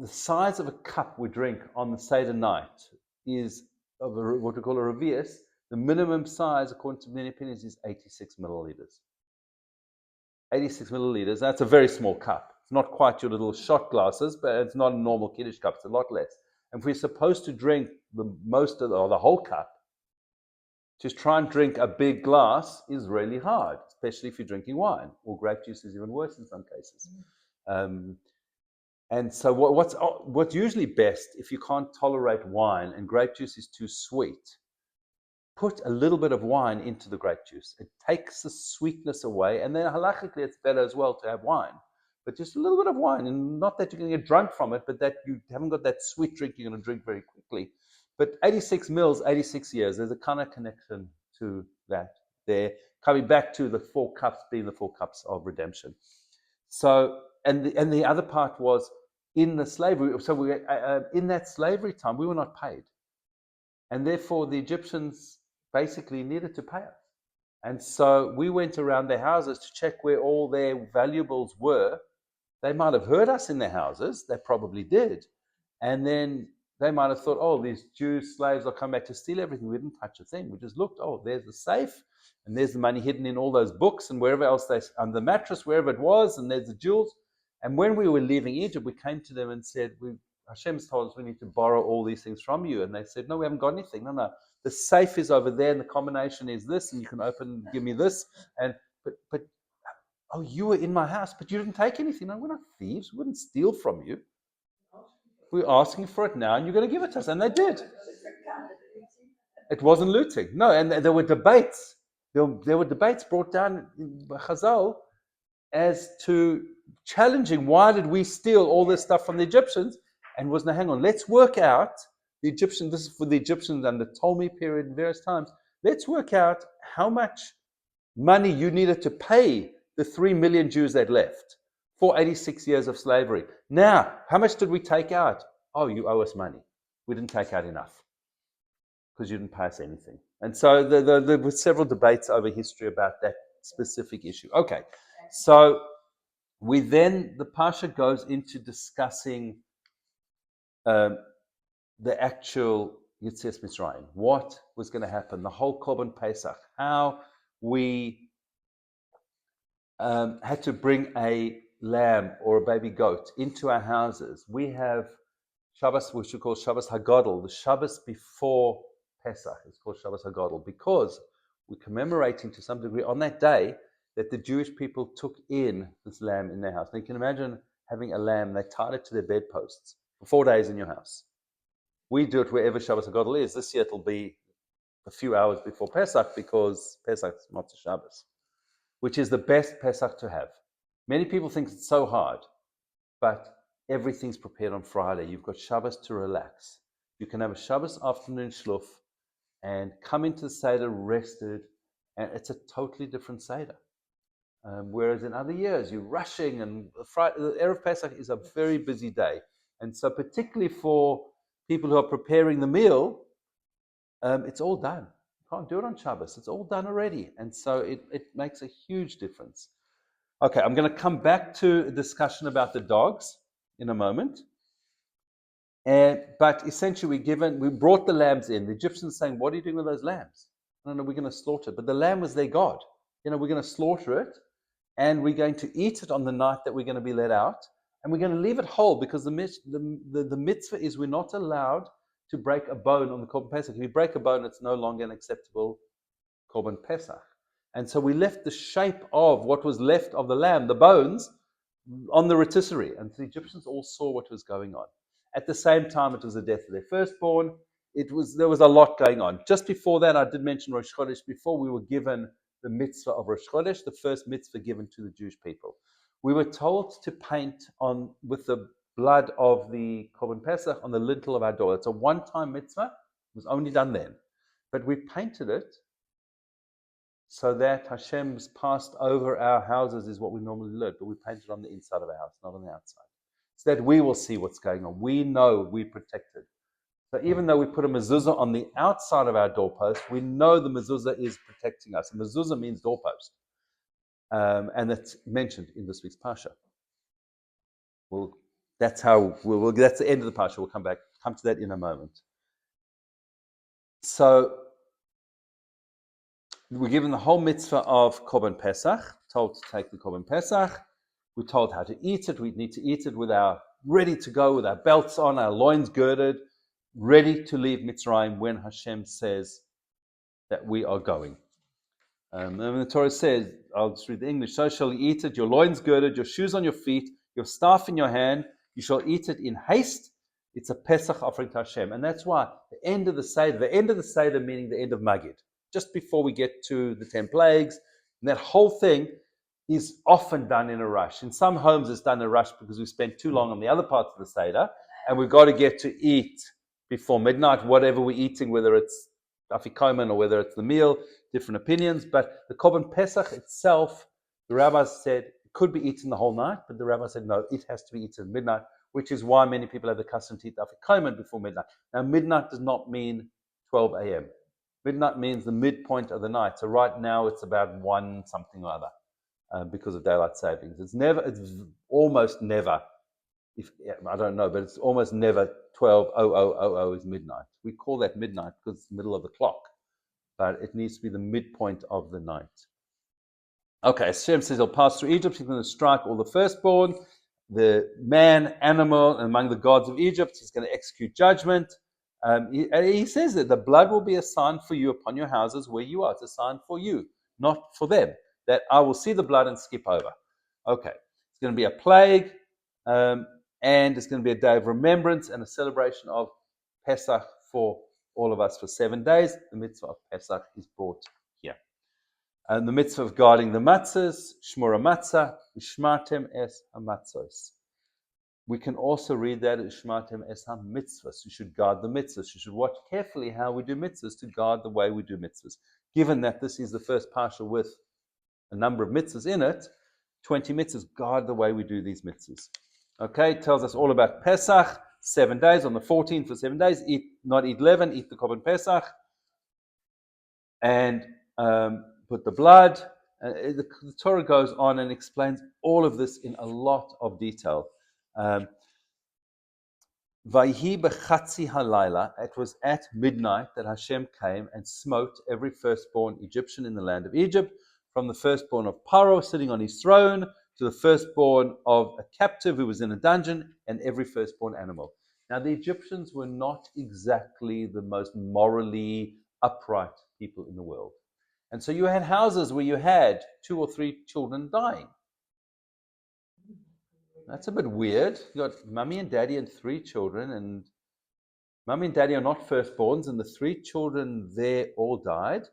size of a cup we drink on the Seder night is of what we call a revius. The minimum size, according to many opinions, is 86 milliliters. 86 milliliters, that's a very small cup. It's not quite your little shot glasses, but it's not a normal Kiddush cup. It's a lot less. And if we're supposed to drink the whole cup, to try and drink a big glass is really hard, especially if you're drinking wine, or grape juice is even worse in some cases. And so what's usually best, if you can't tolerate wine and grape juice is too sweet, put a little bit of wine into the grape juice. It takes the sweetness away, and then halachically it's better as well to have wine. But just a little bit of wine, and not that you're going to get drunk from it, but that you haven't got that sweet drink you're going to drink very quickly. But 86 mils, 86 years, there's a kind of connection to that there. Coming back to the 4 cups being the 4 cups of redemption. So, and the other part was in the slavery. So in that slavery time, we were not paid. And therefore the Egyptians basically needed to pay us. And so we went around their houses to check where all their valuables were. They might have heard us in their houses. They probably did. And then they might have thought, oh, these Jews, slaves will come back to steal everything. We didn't touch a thing. We just looked, oh, there's the safe, and there's the money hidden in all those books and wherever else on the mattress, wherever it was, and there's the jewels. And when we were leaving Egypt, we came to them and said, Hashem's told us we need to borrow all these things from you. And they said, no, we haven't got anything. No. The safe is over there, and the combination is this, and you can open, give me this. And but oh, you were in my house, but you didn't take anything. No, we're not thieves. We wouldn't steal from you. We're asking for it now, and you're going to give it to us. And they did. It wasn't looting. No, and there were debates. There were debates brought down by Chazal as to challenging why did we steal all this stuff from the Egyptians, and was, no, hang on, let's work out the Egyptians, this is for the Egyptians and the Ptolemy period and various times, let's work out how much money you needed to pay the 3 million Jews that left for 86 years of slavery. Now, how much did we take out? Oh, you owe us money. we didn't take out enough because you didn't pay us anything. And so there were several debates over history about that specific issue. Okay, so the Parsha goes into discussing the actual Yetzias Mitzrayim, what was going to happen, the whole Korban Pesach, how we had to bring a lamb or a baby goat into our houses. We have Shabbos, which we call Shabbos HaGadol, the Shabbos before Pesach. It's called Shabbos HaGadol because we're commemorating to some degree on that day that the Jewish people took in this lamb in their house. Now you can imagine having a lamb, they tied it to their bedposts for 4 days in your house. We do it wherever Shabbos HaGadol is. This year it'll be a few hours before Pesach because Pesach's Motzei Shabbos, which is the best Pesach to have. Many people think it's so hard, but everything's prepared on Friday. You've got Shabbos to relax. You can have a Shabbos afternoon shluff and come into the Seder rested, and it's a totally different Seder. Whereas in other years, you're rushing, and the Erev Pesach is a very busy day. And so particularly for people who are preparing the meal, it's all done. You can't do it on Shabbos. It's all done already. And so it makes a huge difference. Okay, I'm going to come back to a discussion about the dogs in a moment. But essentially, we brought the lambs in. The Egyptians are saying, what are you doing with those lambs? No, we're going to slaughter it. But the lamb was their God. We're going to slaughter it, and we're going to eat it on the night that we're going to be let out. And we're going to leave it whole because the mitzvah is we're not allowed to break a bone on the Korban Pesach. If you break a bone, it's no longer an acceptable Korban Pesach. And so we left the shape of what was left of the lamb, the bones, on the rotisserie. And the Egyptians all saw what was going on. At the same time, it was the death of their firstborn. There was a lot going on. Just before that, I did mention Rosh Chodesh. Before we were given the mitzvah of Rosh Chodesh, the first mitzvah given to the Jewish people. We were told to paint with the blood of the Korban Pesach on the lintel of our door. It's a one-time mitzvah. It was only done then. But we painted it so that Hashem's passed over our houses is what we normally learn, but we painted on the inside of our house, not on the outside. So that we will see what's going on. We know we're protected. So even though we put a mezuzah on the outside of our doorpost, we know the mezuzah is protecting us. And mezuzah means doorpost. And that's mentioned in this week's Parsha. That's the end of the Parsha. We'll come to that in a moment. So we're given the whole mitzvah of Korban Pesach, told to take the Korban Pesach. We're told how to eat it. We need to eat it ready to go, with our belts on, our loins girded, ready to leave Mitzrayim when Hashem says that we are going. And the Torah says, I'll just read the English, so shall you eat it, your loins girded, your shoes on your feet, your staff in your hand, you shall eat it in haste. It's a Pesach offering to Hashem. And that's why the end of the Seder meaning the end of Magid, just before we get to the 10 plagues, and that whole thing is often done in a rush. In some homes it's done in a rush because we spent too long on the other parts of the Seder, and we've got to get to eat before midnight, whatever we're eating, whether it's afikomen or whether it's the meal, different opinions. But the Korban Pesach itself, the rabbis said it could be eaten the whole night, but the rabbis said no, it has to be eaten at midnight, which is why many people have the custom to eat afikomen before midnight. Now, midnight does not mean 12 a.m. Midnight means the midpoint of the night. So right now it's about 1 something or other because of daylight savings. It's almost never, I don't know, but it's almost never 12:00 is midnight. We call that midnight because it's the middle of the clock, but it needs to be the midpoint of the night. Okay, Hashem says he'll pass through Egypt. He's going to strike all the firstborn, the man, animal, and among the gods of Egypt. He's going to execute judgment. He says that the blood will be a sign for you upon your houses where you are. It's a sign for you, not for them, that I will see the blood and skip over. Okay, it's going to be a plague. And it's going to be a day of remembrance and a celebration of Pesach for all of us for 7 days. The mitzvah of Pesach is brought here. And the mitzvah of guarding the matzahs, Shmura matzah, Ishmartem es hamatzos. We can also read that as Ishmartem es hamitzvahs. You should guard the mitzvahs. You should watch carefully how we do mitzvahs to guard the way we do mitzvahs. Given that this is the first parsha with a number of mitzvahs in it, 20 mitzvahs, guard the way we do these mitzvahs. Okay, it tells us all about Pesach. 7 days. On the 14th for 7 days, not eat leaven, eat the Korban Pesach, and put the blood. The Torah goes on and explains all of this in a lot of detail. Vayhi bechatzi halayla. It was at midnight that Hashem came and smote every firstborn Egyptian in the land of Egypt, from the firstborn of Paro sitting on his throne to the firstborn of a captive who was in a dungeon, and every firstborn animal. Now, the Egyptians were not exactly the most morally upright people in the world. And so you had houses where you had 2 or 3 children dying. That's a bit weird. You got mummy and daddy and 3 children, and mummy and daddy are not firstborns, and the 3 children there all died.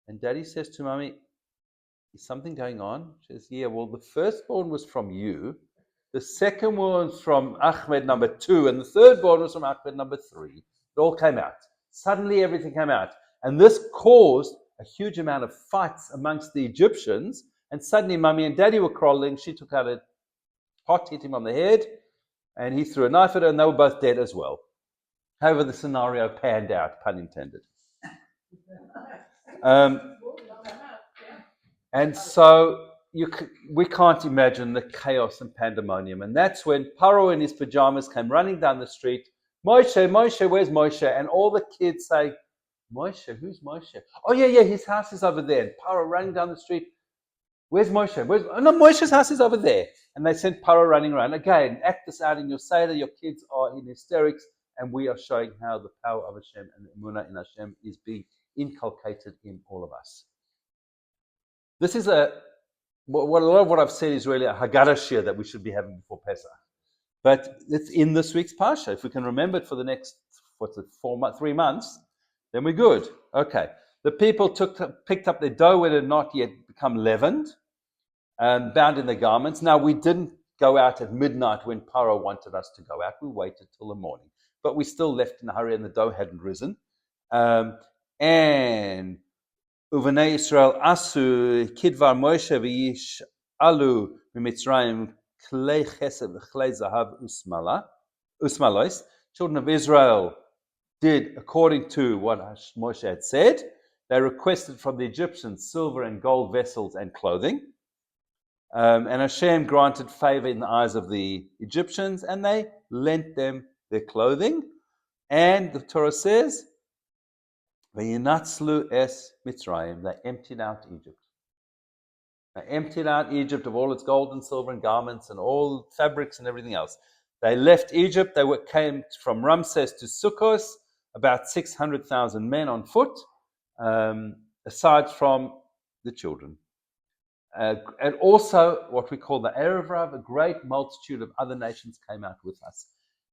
And daddy says to mummy, is something going on? She says, yeah, well, the firstborn was from you, the second one was from Ahmed number 2, and the third born was from Ahmed number 3. It all came out. Suddenly everything came out. And this caused a huge amount of fights amongst the Egyptians, and suddenly mummy and daddy were quarreling. She took out a pot, hit him on the head, and he threw a knife at her, and they were both dead as well. However, the scenario panned out, pun intended. And so we can't imagine the chaos and pandemonium. And that's when Paro in his pajamas came running down the street. Moshe, Moshe, where's Moshe? And all the kids say, Moshe, who's Moshe? Oh, yeah, his house is over there. And Paro running down the street. Where's Moshe? No, Moshe's house is over there. And they sent Paro running around. Again, act this out in your Seder. Your kids are in hysterics. And we are showing how the power of Hashem and the Emunah in Hashem is being inculcated in all of us. This is a lot of what I've said is really a Haggadah shir that we should be having before Pesach. But it's in this week's Parsha. If we can remember it for the next, 3 months, then we're good. Okay. The people picked up their dough when it had not yet become leavened, bound in their garments. Now, we didn't go out at midnight when Paro wanted us to go out. We waited till the morning. But we still left in a hurry and the dough hadn't risen. And Uvenei Israel asu kidvar Moshe v'yish alu mitzrayim klei chesed v'klei zahav usmalos. Children of Israel did according to what Moshe had said. They requested from the Egyptians silver and gold vessels and clothing. And Hashem granted favor in the eyes of the Egyptians, and they lent them their clothing. And the Torah says, V'yinatzlu es Mitzrayim. They emptied out Egypt. They emptied out Egypt of all its gold and silver and garments and all fabrics and everything else. They left Egypt. They came from Ramses to Sukkos, about 600,000 men on foot, aside from the children. And also what we call the Erev Rav, a great multitude of other nations came out with us.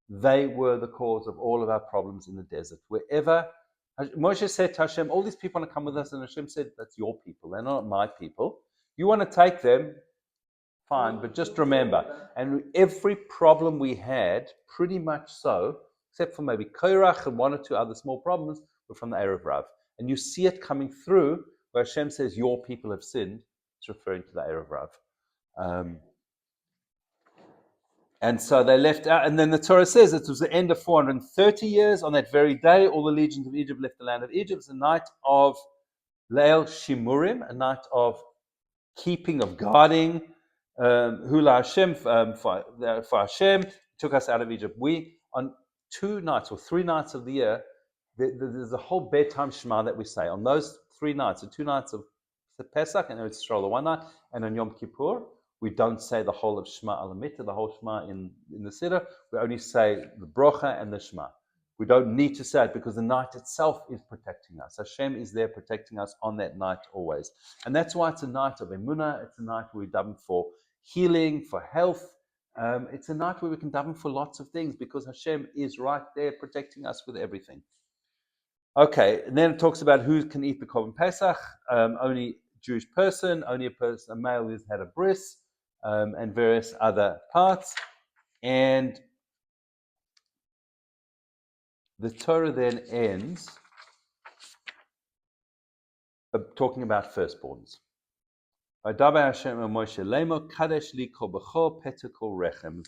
They were the cause of all of our problems in the desert. Wherever Moshe said to Hashem, all these people want to come with us, and Hashem said, that's your people, they're not my people. You want to take them, fine, but just remember, and every problem we had, pretty much so, except for maybe Korach and 1 or 2 other small problems, were from the Erev Rav. And you see it coming through where Hashem says, your people have sinned. It's referring to the Erev Rav. And so they left out, and then the Torah says it was the end of 430 years. On that very day, all the legions of Egypt left the land of Egypt. It's a night of Leil Shimurim, a night of keeping, of guarding, Hula Hashem, for Hashem, took us out of Egypt. We, on 2 nights or 3 nights of the year, there's a whole bedtime Shema that we say. On those 3 nights, the 2 nights of Pesach, and it's Yisrael the 1 night, and on Yom Kippur, we don't say the whole of Shema Alamita, the whole Shema in the Siddur. We only say the Brocha and the Shema. We don't need to say it because the night itself is protecting us. Hashem is there protecting us on that night always. And that's why it's a night of Emunah. It's a night where we daven for healing, for health. It's a night where we can daven for lots of things because Hashem is right there protecting us with everything. Okay, and then it talks about who can eat the Korban Pesach. Only Jewish person, only a male who's had a bris, and various other parts. And the Torah then ends talking about firstborns. The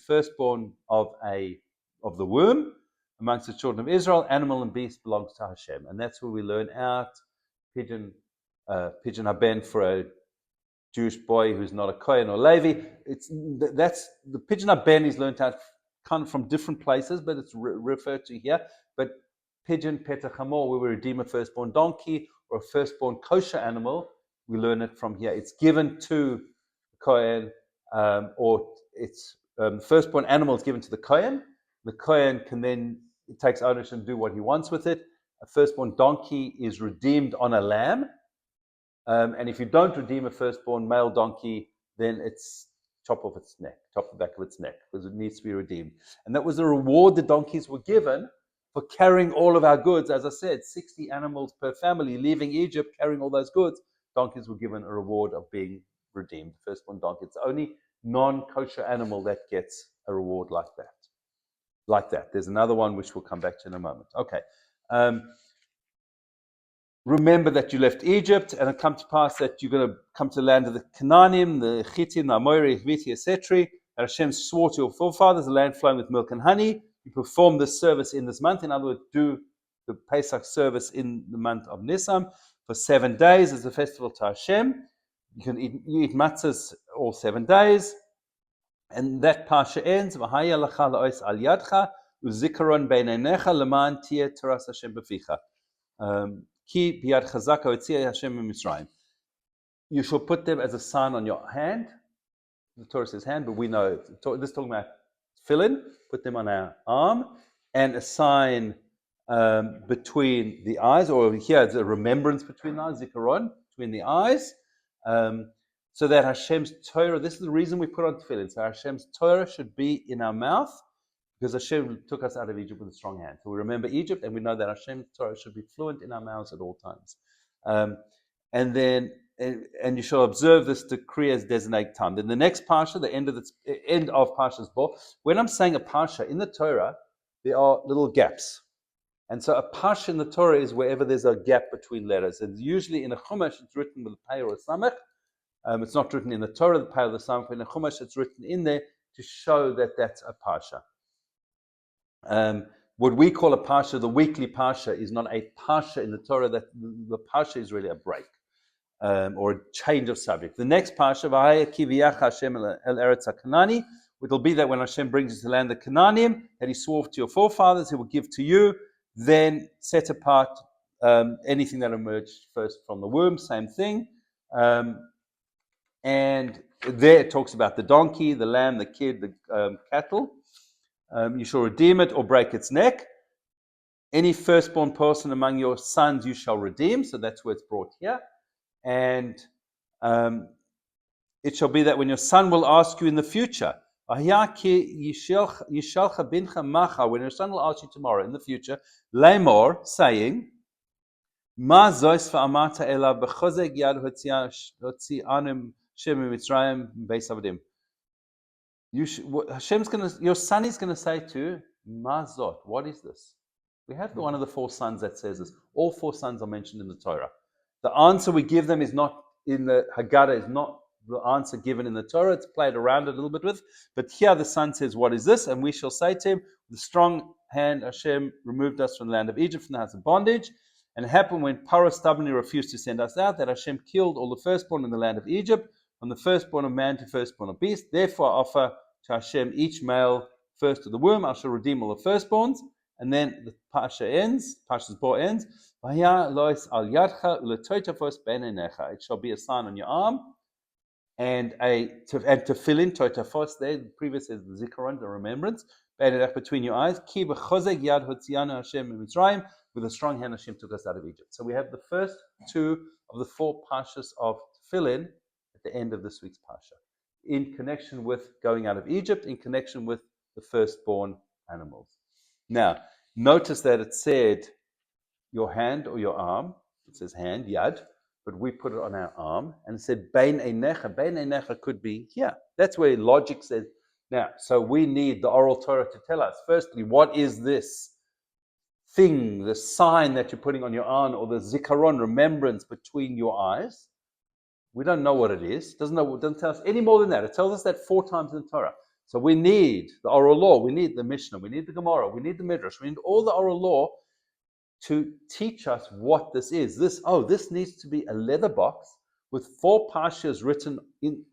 firstborn of a of the womb amongst the children of Israel. Animal and beast belongs to Hashem, and that's where we learn out pigeon haben for a Jewish boy who's not a Kohen or Levi. That's the pigeon haben is learned out kind of from different places, but it's referred to here. But pigeon petach hamor, where we redeem a firstborn donkey or a firstborn kosher animal, we learn it from here. It's given to Kohen, or it's firstborn animal is given to the Kohen. The Kohen can then takes ownership and do what he wants with it. A firstborn donkey is redeemed on a lamb. And if you don't redeem a firstborn male donkey, then it's chop off its neck, chop the back of its neck, because it needs to be redeemed. And that was the reward the donkeys were given for carrying all of our goods. As I said, 60 animals per family leaving Egypt, carrying all those goods. Donkeys were given a reward of being redeemed. Firstborn donkey. It's the only non-kosher animal that gets a reward like that. Like that. There's another one which we'll come back to in a moment. Okay. Remember that you left Egypt, and it come to pass that you're going to come to the land of the Canaanim, the Chittim, the Amori, Hiviti, etc. That Hashem swore to your forefathers, a land flowing with milk and honey. You perform this service in this month. In other words, do the Pesach service in the month of Nisan for 7 days as a festival to Hashem. You eat matzahs all 7 days. And that parsha ends, V'haya lacha la'os al yadcha, u'zikaron beinenecha leman tiyeh toras Hashem beficha. Ki biyad chazaka otzia Hashem miMitzrayim. You shall put them as a sign on your hand. The Torah says hand, but we know this is talking about tefillin. Put them on our arm, and a sign between the eyes, or here it's a remembrance between the eyes, zikaron, between the eyes, so that Hashem's Torah. This is the reason we put on tefillin. So Hashem's Torah should be in our mouth, because Hashem took us out of Egypt with a strong hand. So we remember Egypt, and we know that Hashem's Torah should be fluent in our mouths at all times. And you shall observe this decree as designated time. Then the next parsha, the end of Parshas Bo. When I'm saying a parsha in the Torah, there are little gaps. And so a parsha in the Torah is wherever there's a gap between letters. And usually in a chumash, it's written with a pei or a samech. It's not written in the Torah, the pei or the samech. In a chumash, it's written in there to show that that's a parsha. What we call a parsha, the weekly parsha, is not a parsha in the Torah. That the parsha is really a break or a change of subject. The next parsha, V'haya kiviyach Hashem el eretz haKanani, it will be that when Hashem brings you to the land of Canaanim, that He swore to your forefathers, He will give to you. Then set apart anything that emerged first from the womb. Same thing. And there it talks about the donkey, the lamb, the kid, the cattle. You shall redeem it or break its neck. Any firstborn person among your sons you shall redeem. So that's where it's brought here. And it shall be that when your son will ask you in the future, when your son will ask you tomorrow in the future, Lamor, saying, Ma zois va'amata elav b'chozeg yad hotzi'anim shem mitzrayim beis avadim. Your son is going to say to Mazot, what is this? We have one of the 4 sons that says this. All 4 sons are mentioned in the Torah. The answer we give them is not in the Haggadah, is not the answer given in the Torah. It's played around a little bit with. But here the son says, what is this? And we shall say to him, the strong hand Hashem removed us from the land of Egypt, from the house of bondage. And it happened when Paro stubbornly refused to send us out, that Hashem killed all the firstborn in the land of Egypt, from the firstborn of man to firstborn of beast. Therefore I offer to Hashem each male first of the womb. I shall redeem all the firstborns. And then the parsha ends, Parshas Bo ends. It shall be a sign on your arm, and to fill in totafos. There, the previous is the zikaron, the remembrance, between your eyes. Ki b'chozeg yad hotzianu Hashem miMitzrayim, with a strong hand Hashem took us out of Egypt. So we have the first 2 of the 4 parshas of tefillin at the end of this week's parsha, in connection with going out of Egypt, in connection with the firstborn animals. Now, notice that it said your hand or your arm. It says hand, yad, but we put it on our arm. And it said bein einecha. Bein einecha could be here. That's where logic says. Now, so we need the oral Torah to tell us, firstly, what is this thing, the sign that you're putting on your arm, or the zikaron, remembrance between your eyes? We don't know what it is. It doesn't tell us any more than that. It tells us that 4 times in the Torah. So we need the oral law, we need the Mishnah, we need the Gemara, we need the Midrash, we need all the oral law to teach us what this is. This needs to be a leather box with 4 parshas written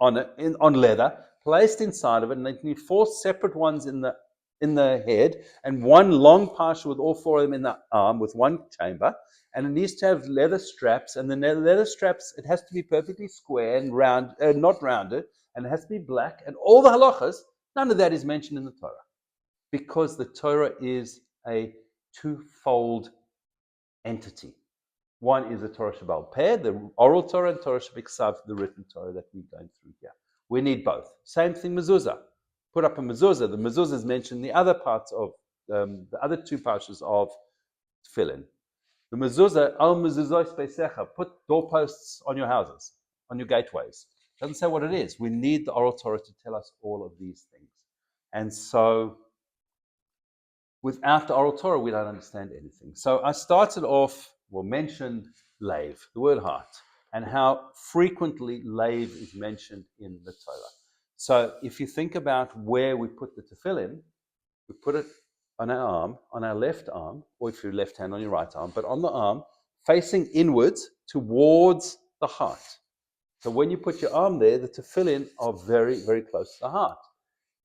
on leather, placed inside of it, and they need 4 separate ones in the head, and 1 long parsha with all 4 of them in the arm with 1 chamber, and it needs to have leather straps, and the leather straps, it has to be perfectly square and round, not rounded, and it has to be black, and all the halachas, none of that is mentioned in the Torah, because the Torah is a twofold entity. One is the Torah Shebaal Peh, the oral Torah, and Torah Shebiksav, the written Torah that we're going through here. We need both. Same thing, mezuzah. Put up a mezuzah. The mezuzah is mentioned in the other parts of the other 2 parshas of Tefillin. The mezuzah, al mezuzah speisecha, put doorposts on your houses, on your gateways. It doesn't say what it is. We need the oral Torah to tell us all of these things. And so, without the oral Torah, we don't understand anything. So I started off, mentioned lave, the word heart, and how frequently lave is mentioned in the Torah. So if you think about where we put the tefillin, we put it on our arm, on our left arm, or if you're left hand on your right arm, but on the arm, facing inwards towards the heart. So when you put your arm there, the tefillin are very, very close to the heart.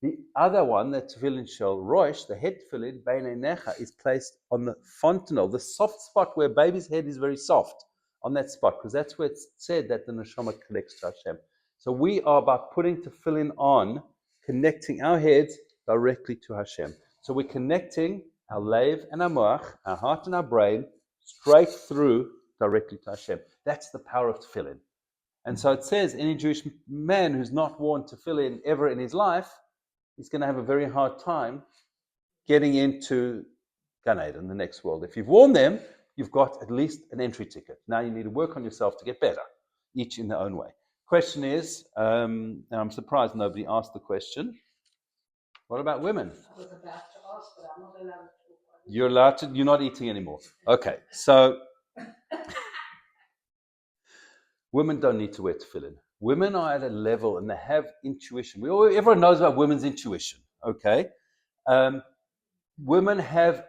The other one, the tefillin shel rosh, the head tefillin, bein einecha, is placed on the fontanel, the soft spot where a baby's head is very soft, on that spot, because that's where it's said that the neshama connects to Hashem. So we are, by putting tefillin on, connecting our heads directly to Hashem. So we're connecting our lave and our moach, our heart and our brain, straight through directly to Hashem. That's the power of tefillin. And so it says, any Jewish man who's not worn tefillin ever in his life, he's going to have a very hard time getting into Gan Eden, the next world. If you've worn them, you've got at least an entry ticket. Now you need to work on yourself to get better, each in their own way. Question is, and I'm surprised nobody asked the question, what about women? I was about to ask, but I'm not allowed to. You're allowed to, you're not eating anymore. Okay, so women don't need to wear tefillin. Women are at a level and they have intuition. Everyone knows about women's intuition, okay? Women are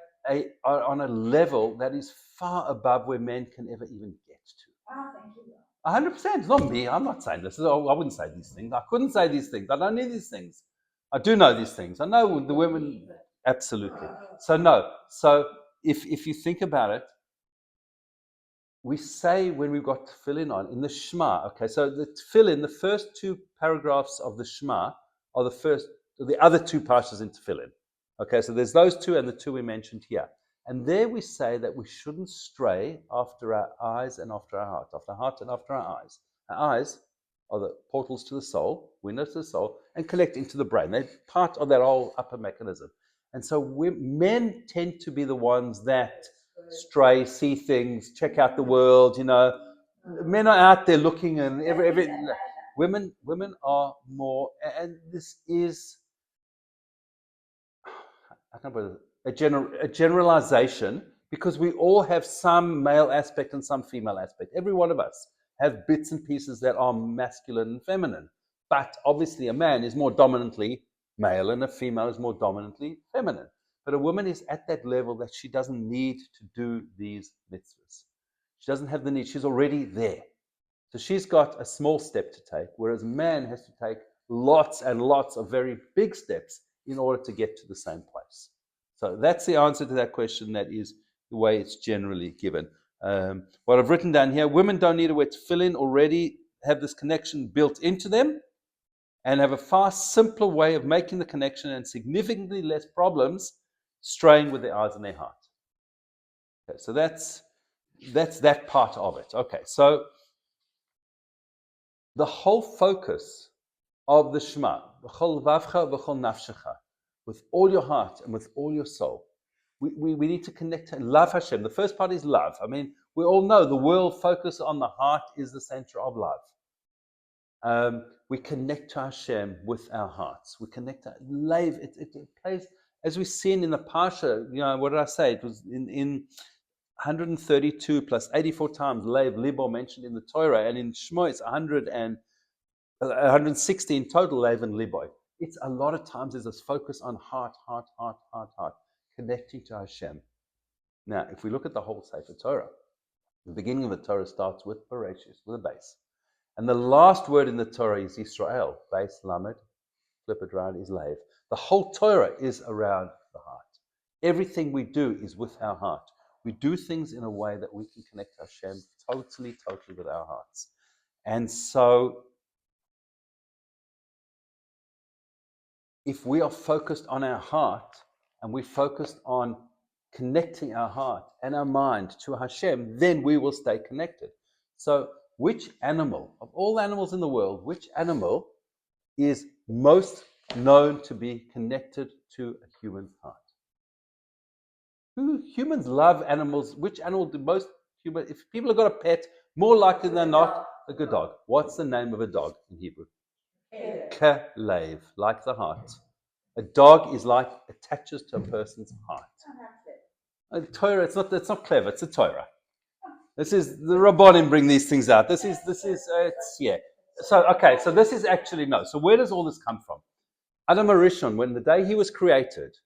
on a level that is far above where men can ever even get to. Ah, thank you. 100%. It's not me. I'm not saying this. I wouldn't say these things. I couldn't say these things. I don't need these things. I do know these things. I know the women, absolutely. So no. So if you think about it, we say when we've got tefillin on in the Shema. Okay, so the tefillin, the first 2 paragraphs of the Shema are the other 2 parshas in tefillin. Okay, so there's those 2 and the 2 we mentioned here. And there we say that we shouldn't stray after our eyes and after our heart and after our eyes. Our eyes are the portals to the soul, windows to the soul, and connect into the brain. They're part of that whole upper mechanism. And so men tend to be the ones that stray, see things, check out the world, Men are out there looking, and women are more, and this is, I can't put it, a generalization, because we all have some male aspect and some female aspect. Every one of us have bits and pieces that are masculine and feminine. But obviously a man is more dominantly male and a female is more dominantly feminine. But a woman is at that level that she doesn't need to do these mitzvahs. She doesn't have the need. She's already there. So she's got a small step to take, whereas a man has to take lots and lots of very big steps in order to get to the same place. So that's the answer to that question. That is the way it's generally given. What I've written down here, women don't need to wear tefillin, already have this connection built into them, and have a far simpler way of making the connection and significantly less problems straying with their eyes and their heart. Okay, so that's that part of it. Okay, so the whole focus of the Shema, v'chol vavcha v'chol nafshecha, with all your heart and with all your soul. We need to connect and love Hashem. The first part is love. I mean, we all know the world focus on the heart is the center of love. We connect to Hashem with our hearts. We connect to Lev. It plays, as we've seen in the Parsha, what did I say? It was in 132 plus 84 times Lev, Libo mentioned in the Torah, and in Shmo it's 160 in total, Lev and Libo. It's a lot of times there's this focus on heart, connecting to Hashem. Now, if we look at the whole Sefer Torah, the beginning of the Torah starts with Parshas, with a base. And the last word in the Torah is Israel. Base, Lamed, flip it around, is Lev. The whole Torah is around the heart. Everything we do is with our heart. We do things in a way that we can connect to Hashem totally with our hearts. And so, if we are focused on our heart and we're focused on connecting our heart and our mind to Hashem, then we will stay connected. So, which animal, of all animals in the world, which animal is most known to be connected to a human's heart? Humans love animals. Which animal do most humans, if people have got a pet, more likely than not, a good dog. What's the name of a dog in Hebrew? Kelev, like the heart. A dog is like attaches to a person's heart. A Torah, it's not clever, it's a Torah. This is the Rabbanim bring these things out. This is yeah. So this is actually no. So where does all this come from? Adam HaRishon, when the day he was created,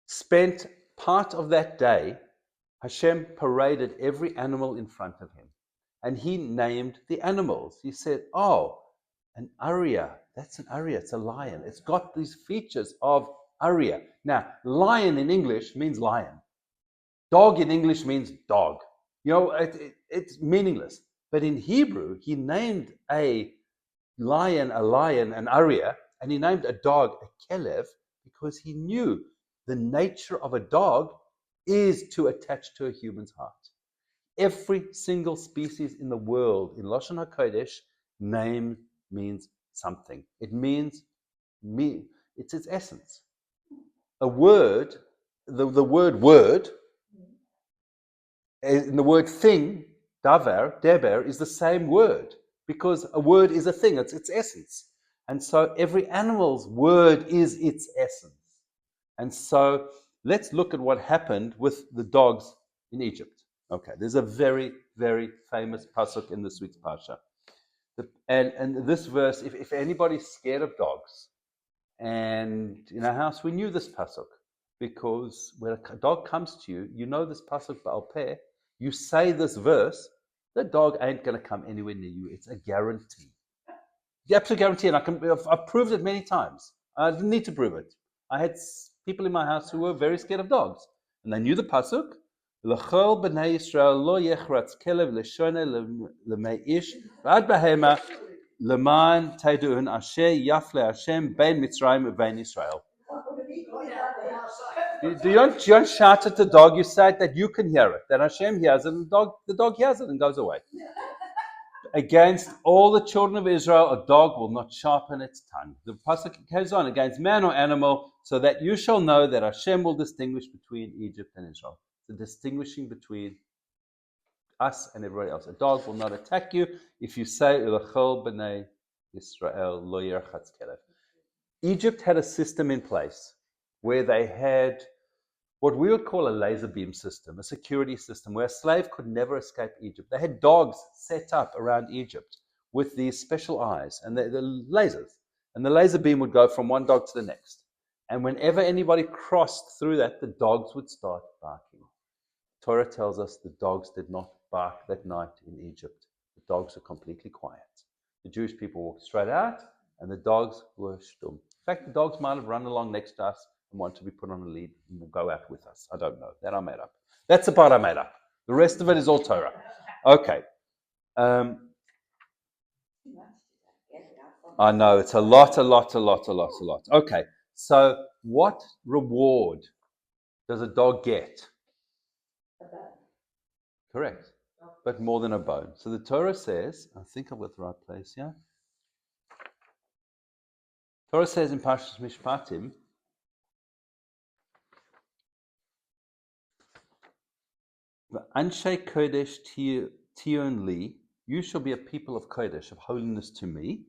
spent part of that day, Hashem paraded every animal in front of him. And he named the animals. He said, oh, an Arya, that's an Arya, it's a lion. It's got these features of Arya. Now, lion in English means lion. Dog in English means dog. You know, it's meaningless. But in Hebrew, he named a lion, an Arya, and he named a dog a Kelev because he knew the nature of a dog is to attach to a human's heart. Every single species in the world, in Lashon HaKodesh, name means something. It means it's its essence. A word, the word word, in the word thing, davar, deber, is the same word because a word is a thing, it's its essence. And so every animal's word is its essence. And so let's look at what happened with the dogs in Egypt. Okay, there's a very, very famous pasuk in this week's Parsha. And this verse, if anybody's scared of dogs, and in our house we knew this pasuk, because when a dog comes to you, you know this pasuk ba'al peh, you say this verse, the dog ain't going to come anywhere near you. It's a guarantee. The absolute guarantee, and I've proved it many times. I didn't need to prove it. I had people in my house who were very scared of dogs, and they knew the pasuk. L'chol b'nei Yisrael lo yechratz kelev l'shone l'meish v'ad behema l'man teidu'un asher yafle Hashem bein Mitzrayim u'bein Yisrael. Do you don't shout at the dog, you say it that you can hear it, that Hashem hears it, and the dog hears it and goes away. Against all the children of Israel, a dog will not sharpen its tongue. The pasuk goes on, against man or animal, so that you shall know that Hashem will distinguish between Egypt and Israel. The distinguishing between us and everybody else. A dog will not attack you if you say, L'chol b'nei Yisrael lo yerchatz kelev. Egypt had a system in place where they had what we would call a laser beam system, a security system, where a slave could never escape Egypt. They had dogs set up around Egypt with these special eyes and the lasers. And the laser beam would go from one dog to the next. And whenever anybody crossed through that, the dogs would start barking. Torah tells us the dogs did not bark that night in Egypt. The dogs were completely quiet. The Jewish people walked straight out, and the dogs were stum. In fact, the dogs might have run along next to us and want to be put on a lead and will go out with us. I don't know. That I made up. That's the part I made up. The rest of it is all Torah. Okay. I know, it's a lot. Okay, so what reward does a dog get? A bone. Correct. But more than a bone. So the Torah says, I think I've got the right place here. Torah says in Parshas Mishpatim, Anshe Kodesh Tion Li, you shall be a people of Kodesh, of holiness to me.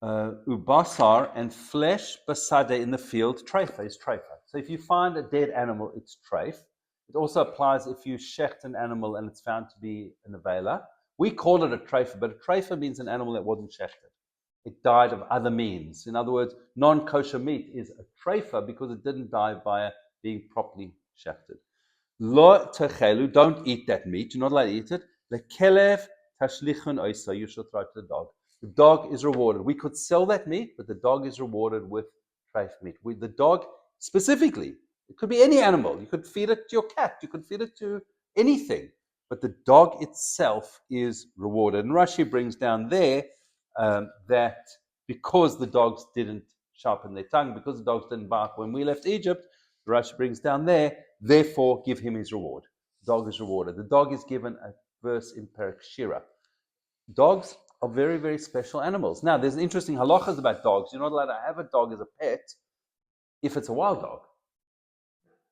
Ubasar, and flesh, basade, in the field, treifa is treifa. So if you find a dead animal, it's treif. It also applies if you shecht an animal and it's found to be an avela. We call it a treifa, but a treifa means an animal that wasn't shechted. It died of other means. In other words, non-kosher meat is a treifa because it didn't die via being properly shafted. Lo techelu, don't eat that meat. You're not allowed to eat it. Lekelev tashlichun oisa, you should throw it to the dog. The dog is rewarded. We could sell that meat, but the dog is rewarded with treif meat. The dog specifically, it could be any animal. You could feed it to your cat. You could feed it to anything. But the dog itself is rewarded. And Rashi brings down there that because the dogs didn't sharpen their tongue, because the dogs didn't bark when we left Egypt, Rashi brings down there, therefore give him his reward. The dog is rewarded. The dog is given a verse in Perek Shira. Dogs are very, very special animals. Now, there's interesting halachas about dogs. You're not allowed to have a dog as a pet if it's a wild dog.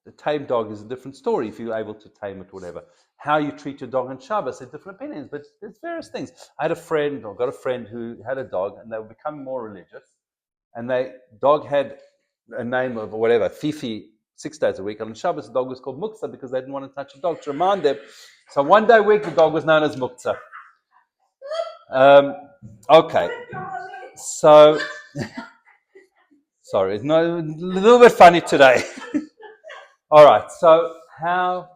The tame dog is a different story if you're able to tame it, whatever. How you treat your dog on Shabbos, there's different opinions, but there's various things. I got a friend who had a dog, and they were becoming more religious, and dog had a name of whatever, Fifi, 6 days a week. And on Shabbos, the dog was called Muktzah because they didn't want to touch the dog to remind them. So one day a week, the dog was known as Muktzah. Okay. So, sorry, it's a little bit funny today. All right. So, how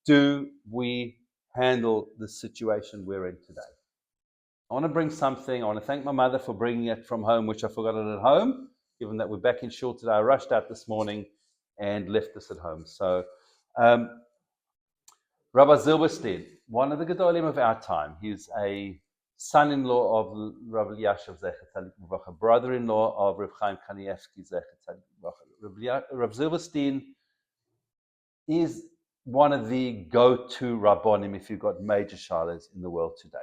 do we handle the situation we're in today? I want to bring something. I want to thank my mother for bringing it from home, which I forgot it at home. Given that we're back in shul today, I rushed out this morning and left this at home. So, Rabbi Zilberstein, one of the Gedolim of our time, he's a son-in-law of Rabbi Yashav Zecher Tzadik V'Bracha, brother-in-law of Rav Chaim Kanievsky Zecher Tzadik V'Bracha. Rabbi Zilberstein is one of the go-to Rabbonim if you've got major shalas in the world today.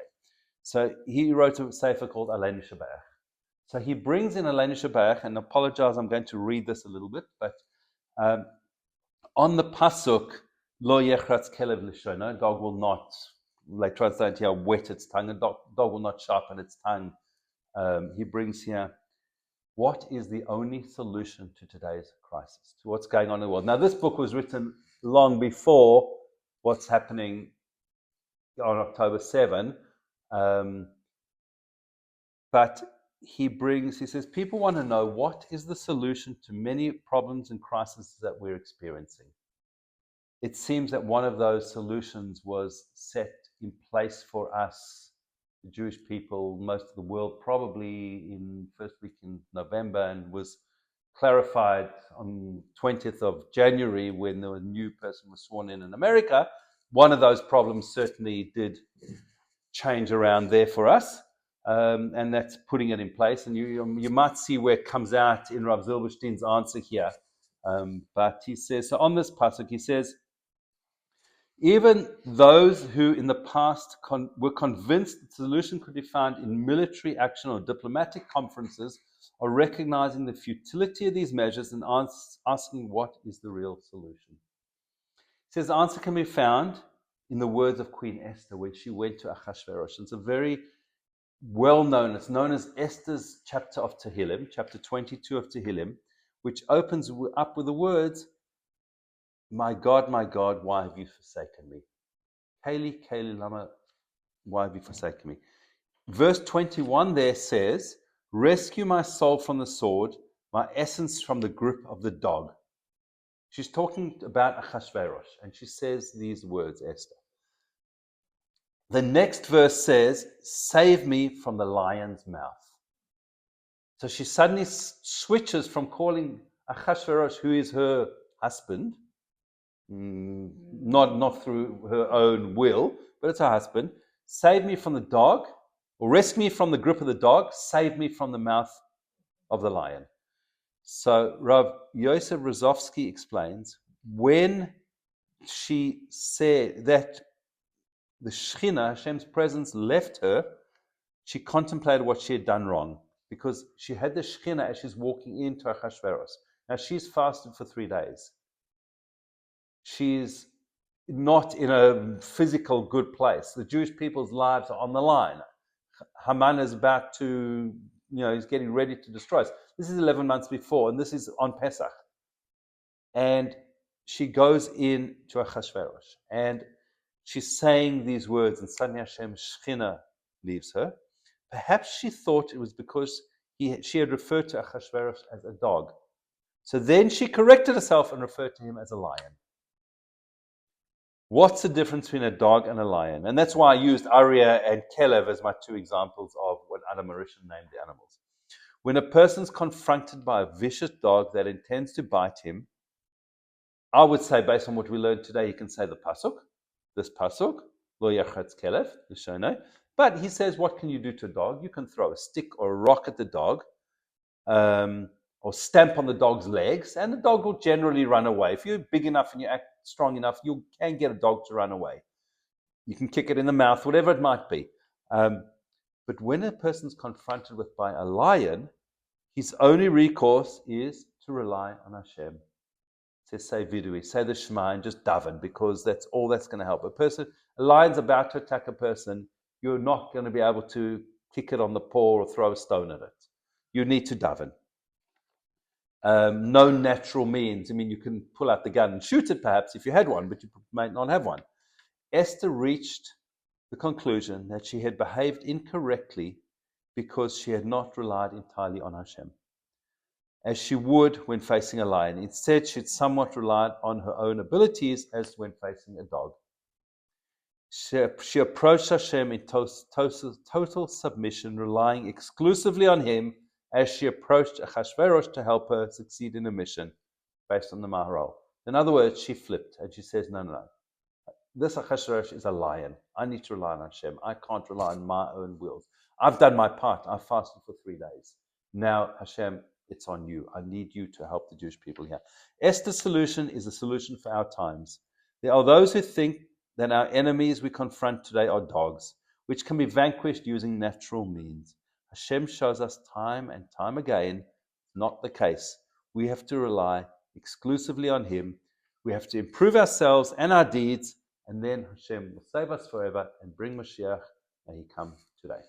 So he wrote a sefer called Aleinu Shabbat. So he brings in Aleinu Shabbat, and apologize, I'm going to read this a little bit, but on the pasuk, Lo yechratz kelev lishono, dog will not, they translate here, wet its tongue, a dog will not sharpen its tongue. He brings here, what is the only solution to today's crisis, to what's going on in the world? Now, this book was written long before what's happening on October 7, but he says, people want to know what is the solution to many problems and crises that we're experiencing. It seems that one of those solutions was set in place for us, the Jewish people, most of the world, probably in first week in November, and was clarified on 20th of January when the new person was sworn in America. One of those problems certainly did change around there for us. And that's putting it in place. And you might see where it comes out in Rav Zilberstein's answer here. But he says, so on this pasuk, he says, even those who in the past were convinced the solution could be found in military action or diplomatic conferences are recognizing the futility of these measures and asking what is the real solution. He says the answer can be found in the words of Queen Esther when she went to Achashverosh. It's a very well-known, it's known as Esther's chapter of Tehillim, chapter 22 of Tehillim, which opens up with the words, my God, why have you forsaken me? Keli, Keli, lama, why have you forsaken me? Verse 21 there says, rescue my soul from the sword, my essence from the grip of the dog. She's talking about Achashverosh, and she says these words, Esther. The next verse says, save me from the lion's mouth. So she suddenly switches from calling Achashverosh, who is her husband, not through her own will, but it's her husband, save me from the dog, or rescue me from the grip of the dog, save me from the mouth of the lion. So Rav Yosef Rozovsky explains, when she said that the Shekhinah, Hashem's presence, left her, she contemplated what she had done wrong, because she had the Shekhinah as she's walking into Achashverosh. Now she's fasted for 3 days. She's not in a physical good place. The Jewish people's lives are on the line. Haman is about to, he's getting ready to destroy us. This is 11 months before, and this is on Pesach. And she goes in to Achashverosh, and she's saying these words, and suddenly Hashem's Shekhinah leaves her. Perhaps she thought it was because she had referred to Achashverosh as a dog. So then she corrected herself and referred to him as a lion. What's the difference between a dog and a lion? And that's why I used Arya and Kelev as my two examples of what Adam Arishan named the animals. When a person's confronted by a vicious dog that intends to bite him, I would say, based on what we learned today, you can say the pasuk, this pasuk, lo yachatz kelev, l'shonei. But he says, what can you do to a dog? You can throw a stick or a rock at the dog, or stamp on the dog's legs, and the dog will generally run away. If you're big enough and you act strong enough, you can get a dog to run away. You can kick it in the mouth, whatever it might be. But when a person's confronted by a lion, his only recourse is to rely on Hashem. Says, say vidui, say the Shema, and just daven, because that's all that's going to help. A lion's about to attack a person, you're not going to be able to kick it on the paw or throw a stone at it. You need to daven. No natural means. I mean, you can pull out the gun and shoot it perhaps if you had one, but you might not have one. Esther reached the conclusion that she had behaved incorrectly because she had not relied entirely on Hashem, as she would when facing a lion. Instead, she'd somewhat relied on her own abilities as when facing a dog. She approached Hashem in total submission, relying exclusively on him, as she approached Achashverosh to help her succeed in her mission, based on the Maharal. In other words, she flipped, and she says, no. This Achashverosh is a lion. I need to rely on Hashem. I can't rely on my own wills. I've done my part. I've fasted for 3 days. Now, Hashem, it's on you. I need you to help the Jewish people here. Esther's solution is a solution for our times. There are those who think that our enemies we confront today are dogs, which can be vanquished using natural means. Hashem shows us time and time again, not the case. We have to rely exclusively on him. We have to improve ourselves and our deeds, and then Hashem will save us forever and bring Mashiach. May he come today.